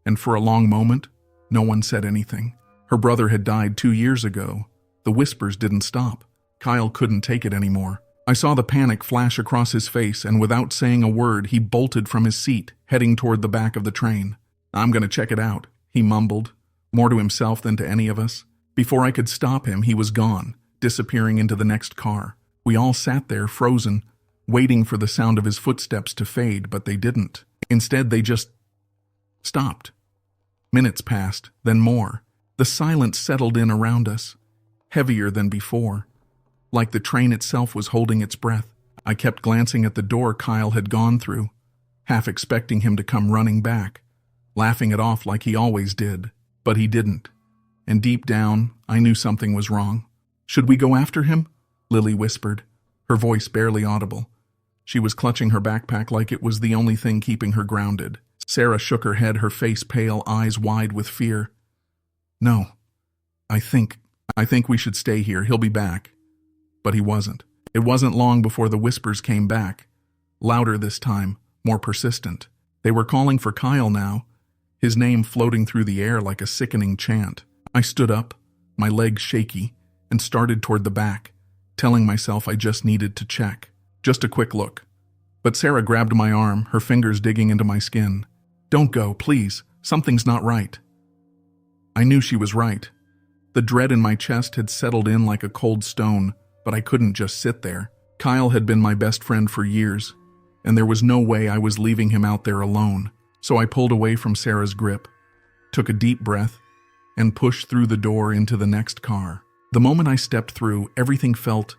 and for a long moment, no one said anything. Her brother had died 2 years ago. The whispers didn't stop. Kyle couldn't take it anymore. I saw the panic flash across his face, and without saying a word, he bolted from his seat, heading toward the back of the train. I'm gonna check it out, he mumbled, more to himself than to any of us. Before I could stop him, he was gone, disappearing into the next car. We all sat there, frozen, waiting for the sound of his footsteps to fade, but they didn't. Instead, they just stopped. Minutes passed, then more. The silence settled in around us, heavier than before, like the train itself was holding its breath. I kept glancing at the door Kyle had gone through, half expecting him to come running back, laughing it off like he always did. But he didn't. And deep down, I knew something was wrong. Should we go after him? Lily whispered, her voice barely audible. She was clutching her backpack like it was the only thing keeping her grounded. Sarah shook her head, her face pale, eyes wide with fear. No, I think we should stay here. He'll be back. But he wasn't. It wasn't long before the whispers came back. Louder this time, more persistent. They were calling for Kyle now, his name floating through the air like a sickening chant. I stood up, my legs shaky, and started toward the back, telling myself I just needed to check. Just a quick look. But Sarah grabbed my arm, her fingers digging into my skin. Don't go, please. Something's not right. I knew she was right. The dread in my chest had settled in like a cold stone, but I couldn't just sit there. Kyle had been my best friend for years, and there was no way I was leaving him out there alone. So I pulled away from Sarah's grip, took a deep breath, and pushed through the door into the next car. The moment I stepped through, everything felt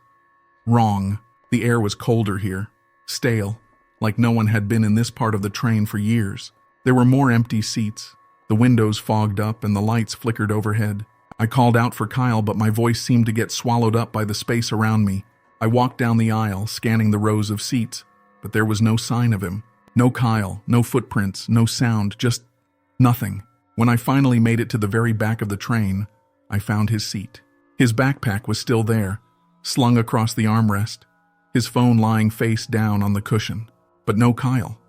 wrong. The air was colder here, stale, like no one had been in this part of the train for years. There were more empty seats, the windows fogged up and the lights flickered overhead. I called out for Kyle, but my voice seemed to get swallowed up by the space around me. I walked down the aisle, scanning the rows of seats, but there was no sign of him. No Kyle, no footprints, no sound, just nothing. When I finally made it to the very back of the train, I found his seat. His backpack was still there, slung across the armrest, his phone lying face down on the cushion. But no Kyle.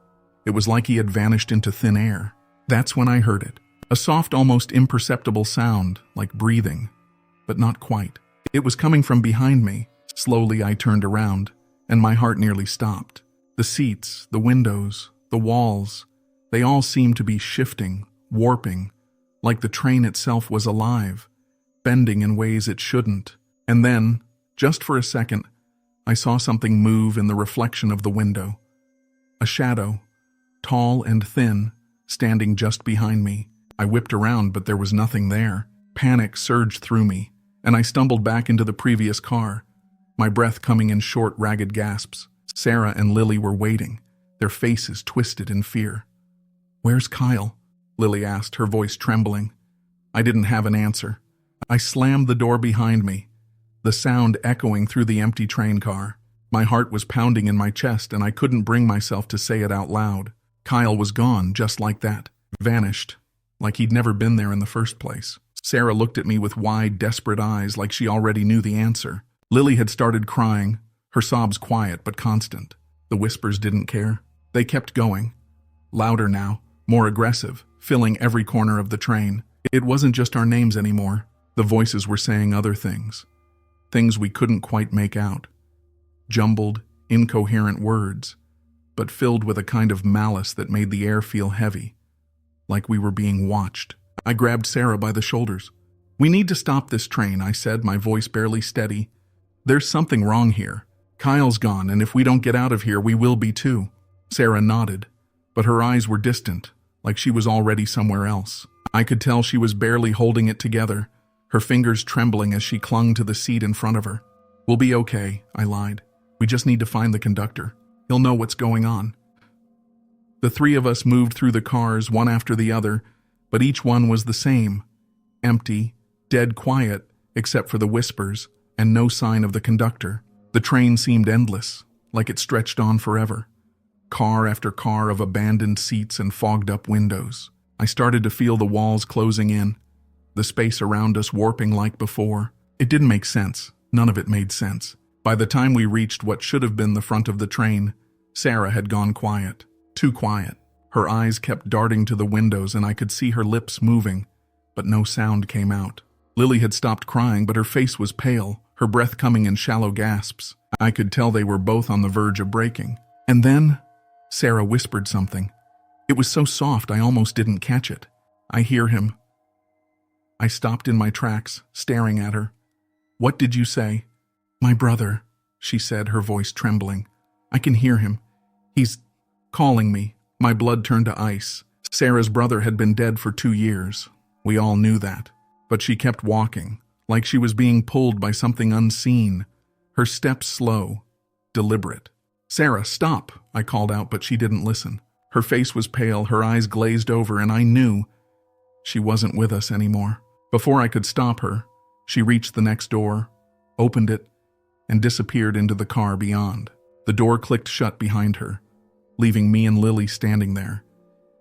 It was like he had vanished into thin air. That's when I heard it. A soft, almost imperceptible sound, like breathing, but not quite. It was coming from behind me. Slowly I turned around, and my heart nearly stopped. The seats, the windows, the walls, they all seemed to be shifting, warping, like the train itself was alive, bending in ways it shouldn't. And then, just for a second, I saw something move in the reflection of the window. A shadow, tall and thin, standing just behind me. I whipped around, but there was nothing there. Panic surged through me, and I stumbled back into the previous car, my breath coming in short, ragged gasps. Sarah and Lily were waiting, their faces twisted in fear. "Where's Kyle?" Lily asked, her voice trembling. I didn't have an answer. I slammed the door behind me, the sound echoing through the empty train car. My heart was pounding in my chest, and I couldn't bring myself to say it out loud. Kyle was gone, just like that. Vanished, like he'd never been there in the first place. Sarah looked at me with wide, desperate eyes, like she already knew the answer. Lily had started crying, her sobs quiet but constant. The whispers didn't care. They kept going. Louder now, more aggressive, filling every corner of the train. It wasn't just our names anymore. The voices were saying other things. Things we couldn't quite make out. Jumbled, incoherent words, but filled with a kind of malice that made the air feel heavy, like we were being watched. I grabbed Sarah by the shoulders. "We need to stop this train," I said, my voice barely steady. "There's something wrong here. Kyle's gone, and if we don't get out of here, we will be too." Sarah nodded, but her eyes were distant, like she was already somewhere else. I could tell she was barely holding it together, her fingers trembling as she clung to the seat in front of her. "We'll be okay," I lied. "We just need to find the conductor. He'll know what's going on." The three of us moved through the cars, one after the other, but each one was the same. Empty, dead quiet, except for the whispers, and no sign of the conductor. The train seemed endless, like it stretched on forever. Car after car of abandoned seats and fogged-up windows. I started to feel the walls closing in, the space around us warping like before. It didn't make sense. None of it made sense. By the time we reached what should have been the front of the train, Sarah had gone quiet. Too quiet. Her eyes kept darting to the windows, and I could see her lips moving, but no sound came out. Lily had stopped crying, but her face was pale, her breath coming in shallow gasps. I could tell they were both on the verge of breaking. And then Sarah whispered something. It was so soft I almost didn't catch it. "I hear him." I stopped in my tracks, staring at her. "What did you say?" "My brother," she said, her voice trembling. "I can hear him. He's calling me." My blood turned to ice. Sarah's brother had been dead for 2 years. We all knew that. But she kept walking, like she was being pulled by something unseen, her steps slow, deliberate. "Sarah, stop," I called out, but she didn't listen. Her face was pale, her eyes glazed over, and I knew she wasn't with us anymore. Before I could stop her, she reached the next door, opened it, and disappeared into the car beyond. The door clicked shut behind her, leaving me and Lily standing there,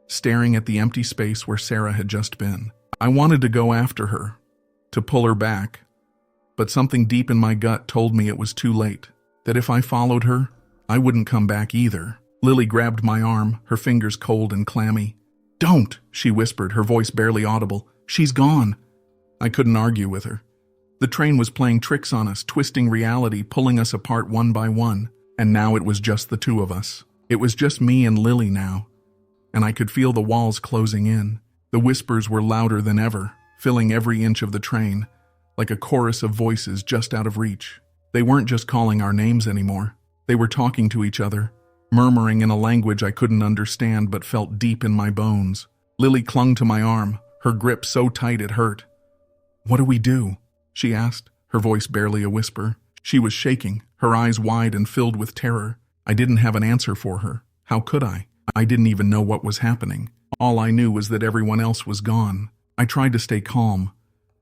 staring at the empty space where Sarah had just been. I wanted to go after her, to pull her back, but something deep in my gut told me it was too late, that if I followed her, I wouldn't come back either. Lily grabbed my arm, her fingers cold and clammy. "Don't," she whispered, her voice barely audible. "She's gone." I couldn't argue with her. The train was playing tricks on us, twisting reality, pulling us apart one by one, and now it was just the two of us. It was just me and Lily now, and I could feel the walls closing in. The whispers were louder than ever, filling every inch of the train, like a chorus of voices just out of reach. They weren't just calling our names anymore. They were talking to each other, murmuring in a language I couldn't understand but felt deep in my bones. Lily clung to my arm, her grip so tight it hurt. "What do we do?" she asked, her voice barely a whisper. She was shaking, her eyes wide and filled with terror. I didn't have an answer for her. How could I? I didn't even know what was happening. All I knew was that everyone else was gone. I tried to stay calm,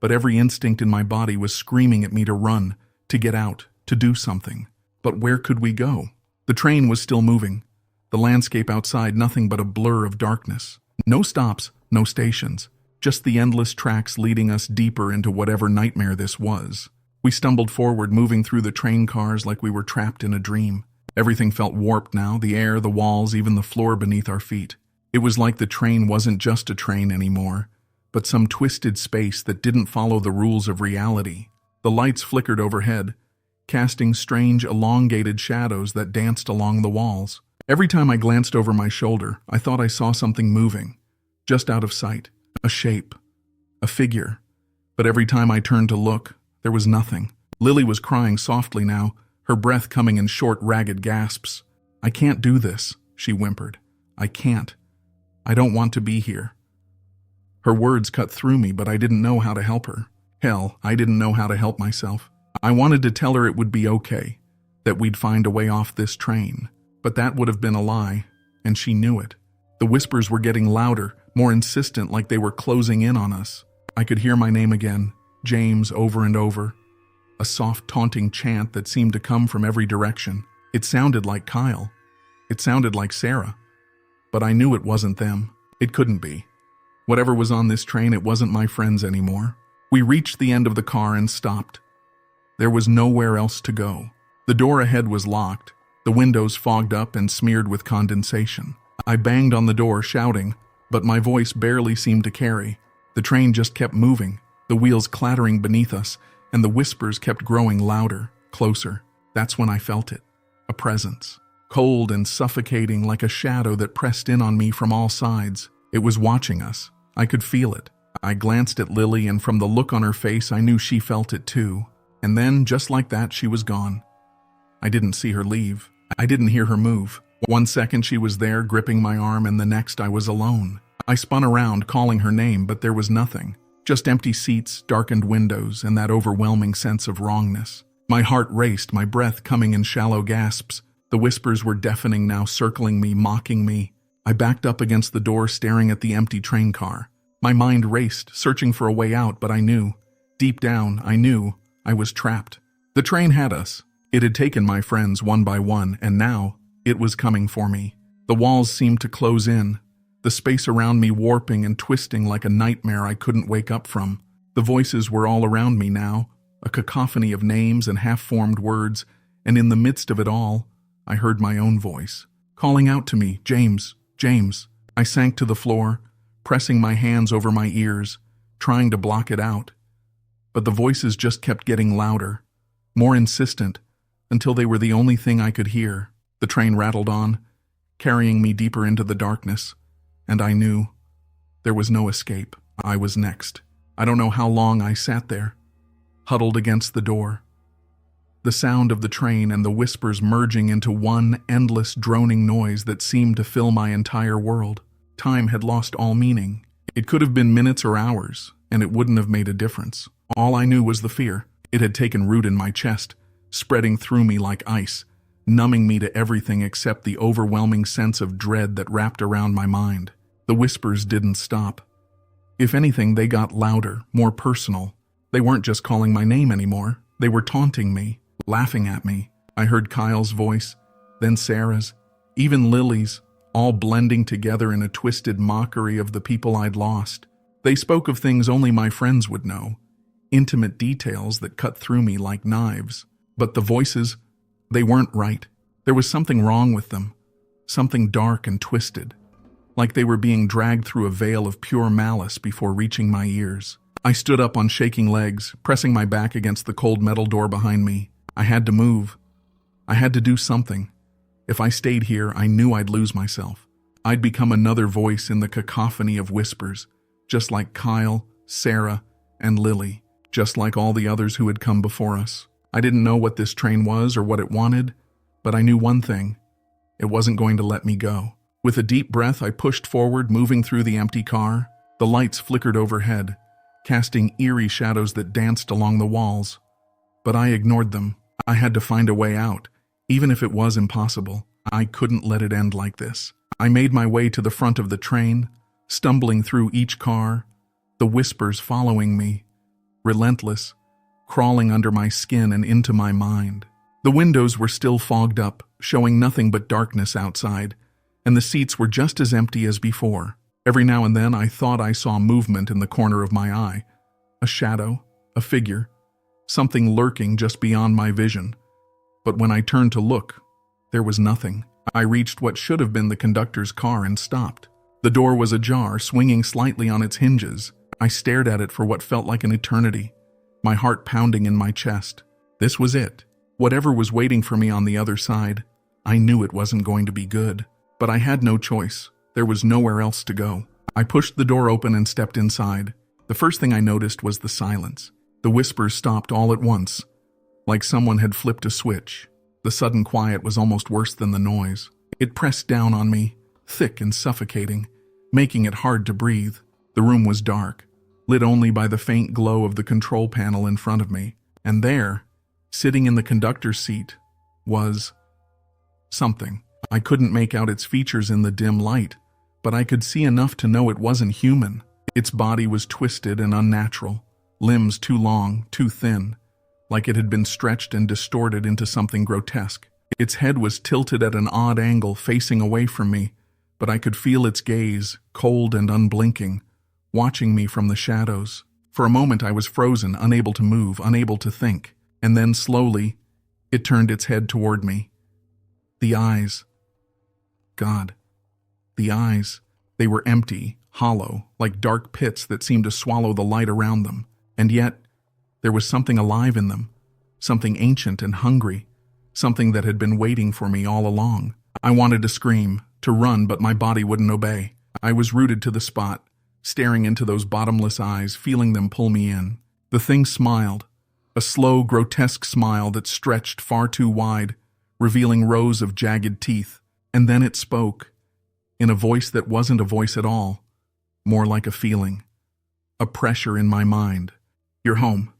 but every instinct in my body was screaming at me to run, to get out, to do something. But where could we go? The train was still moving. The landscape outside nothing but a blur of darkness. No stops, no stations. Just the endless tracks leading us deeper into whatever nightmare this was. We stumbled forward, moving through the train cars like we were trapped in a dream. Everything felt warped now, the air, the walls, even the floor beneath our feet. It was like the train wasn't just a train anymore, but some twisted space that didn't follow the rules of reality. The lights flickered overhead, casting strange, elongated shadows that danced along the walls. Every time I glanced over my shoulder, I thought I saw something moving, just out of sight. A shape, a figure. But every time I turned to look, there was nothing. Lily was crying softly now, her breath coming in short, ragged gasps. "I can't do this," she whimpered. "I can't. I don't want to be here." Her words cut through me, but I didn't know how to help her. Hell, I didn't know how to help myself. I wanted to tell her it would be okay, that we'd find a way off this train. But that would have been a lie, and she knew it. The whispers were getting louder, more insistent, like they were closing in on us. I could hear my name again, James, over and over. A soft, taunting chant that seemed to come from every direction. It sounded like Kyle. It sounded like Sarah. But I knew it wasn't them. It couldn't be. Whatever was on this train, it wasn't my friends anymore. We reached the end of the car and stopped. There was nowhere else to go. The door ahead was locked, the windows fogged up and smeared with condensation. I banged on the door, shouting, but my voice barely seemed to carry. The train just kept moving, the wheels clattering beneath us, and the whispers kept growing louder, closer. That's when I felt it. A presence. Cold and suffocating, like a shadow that pressed in on me from all sides. It was watching us. I could feel it. I glanced at Lily, and from the look on her face, I knew she felt it too. And then, just like that, she was gone. I didn't see her leave. I didn't hear her move. One second she was there, gripping my arm, and the next I was alone. I spun around, calling her name, but there was nothing. Just empty seats, darkened windows, and that overwhelming sense of wrongness. My heart raced, my breath coming in shallow gasps. The whispers were deafening now, circling me, mocking me. I backed up against the door, staring at the empty train car. My mind raced, searching for a way out, but I knew. Deep down, I knew I was trapped. The train had us. It had taken my friends one by one, and now it was coming for me. The walls seemed to close in, the space around me warping and twisting like a nightmare I couldn't wake up from. The voices were all around me now, a cacophony of names and half-formed words, and in the midst of it all, I heard my own voice, calling out to me, "James, James." I sank to the floor, pressing my hands over my ears, trying to block it out. But the voices just kept getting louder, more insistent, until they were the only thing I could hear. The train rattled on, carrying me deeper into the darkness, and I knew there was no escape. I was next. I don't know how long I sat there, huddled against the door. The sound of the train and the whispers merging into one endless droning noise that seemed to fill my entire world. Time had lost all meaning. It could have been minutes or hours, and it wouldn't have made a difference. All I knew was the fear. It had taken root in my chest, spreading through me like ice, numbing me to everything except the overwhelming sense of dread that wrapped around my mind. The whispers didn't stop. If anything, they got louder, more personal. They weren't just calling my name anymore. They were taunting me, laughing at me. I heard Kyle's voice, then Sarah's, even Lily's, all blending together in a twisted mockery of the people I'd lost. They spoke of things only my friends would know, intimate details that cut through me like knives. But the voices, they weren't right. There was something wrong with them, something dark and twisted, like they were being dragged through a veil of pure malice before reaching my ears. I stood up on shaking legs, pressing my back against the cold metal door behind me. I had to move. I had to do something. If I stayed here, I knew I'd lose myself. I'd become another voice in the cacophony of whispers, just like Kyle, Sarah, and Lily, just like all the others who had come before us. I didn't know what this train was or what it wanted, but I knew one thing. It wasn't going to let me go. With a deep breath, I pushed forward, moving through the empty car. The lights flickered overhead, casting eerie shadows that danced along the walls. But I ignored them. I had to find a way out. Even if it was impossible, I couldn't let it end like this. I made my way to the front of the train, stumbling through each car, the whispers following me, relentless, crawling under my skin and into my mind. The windows were still fogged up, showing nothing but darkness outside, and the seats were just as empty as before. Every now and then I thought I saw movement in the corner of my eye, a shadow, a figure, something lurking just beyond my vision. But when I turned to look, there was nothing. I reached what should have been the conductor's car and stopped. The door was ajar, swinging slightly on its hinges. I stared at it for what felt like an eternity, my heart pounding in my chest. This was it. Whatever was waiting for me on the other side, I knew it wasn't going to be good. But I had no choice. There was nowhere else to go. I pushed the door open and stepped inside. The first thing I noticed was the silence. The whispers stopped all at once, like someone had flipped a switch. The sudden quiet was almost worse than the noise. It pressed down on me, thick and suffocating, making it hard to breathe. The room was dark, lit only by the faint glow of the control panel in front of me. And there, sitting in the conductor's seat, was something. I couldn't make out its features in the dim light, but I could see enough to know it wasn't human. Its body was twisted and unnatural, limbs too long, too thin, like it had been stretched and distorted into something grotesque. Its head was tilted at an odd angle, facing away from me, but I could feel its gaze, cold and unblinking, watching me from the shadows. For a moment I was frozen, unable to move, unable to think. And then slowly, it turned its head toward me. The eyes. God. The eyes. They were empty, hollow, like dark pits that seemed to swallow the light around them. And yet, there was something alive in them, something ancient and hungry, something that had been waiting for me all along. I wanted to scream, to run, but my body wouldn't obey. I was rooted to the spot, staring into those bottomless eyes, feeling them pull me in. The thing smiled, a slow, grotesque smile that stretched far too wide, revealing rows of jagged teeth. And then it spoke, in a voice that wasn't a voice at all, more like a feeling, a pressure in my mind. You're home.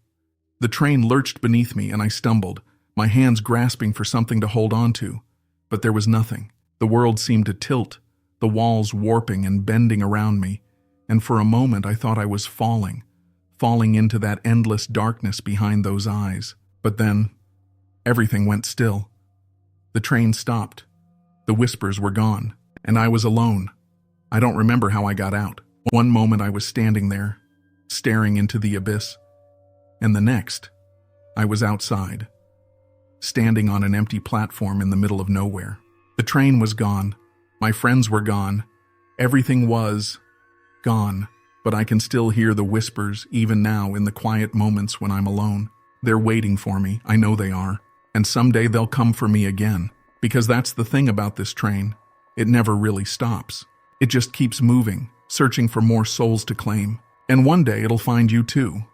The train lurched beneath me and I stumbled, my hands grasping for something to hold on to. But there was nothing. The world seemed to tilt, the walls warping and bending around me, and for a moment I thought I was falling into that endless darkness behind those eyes. But then, everything went still. The train stopped. The whispers were gone, and I was alone. I don't remember how I got out. One moment I was standing there, staring into the abyss, and the next, I was outside, standing on an empty platform in the middle of nowhere. The train was gone. My friends were gone. Everything was gone, but I can still hear the whispers even now in the quiet moments when I'm alone. They're waiting for me. I know they are. And someday they'll come for me again. Because that's the thing about this train. It never really stops. It just keeps moving, searching for more souls to claim. And one day it'll find you too.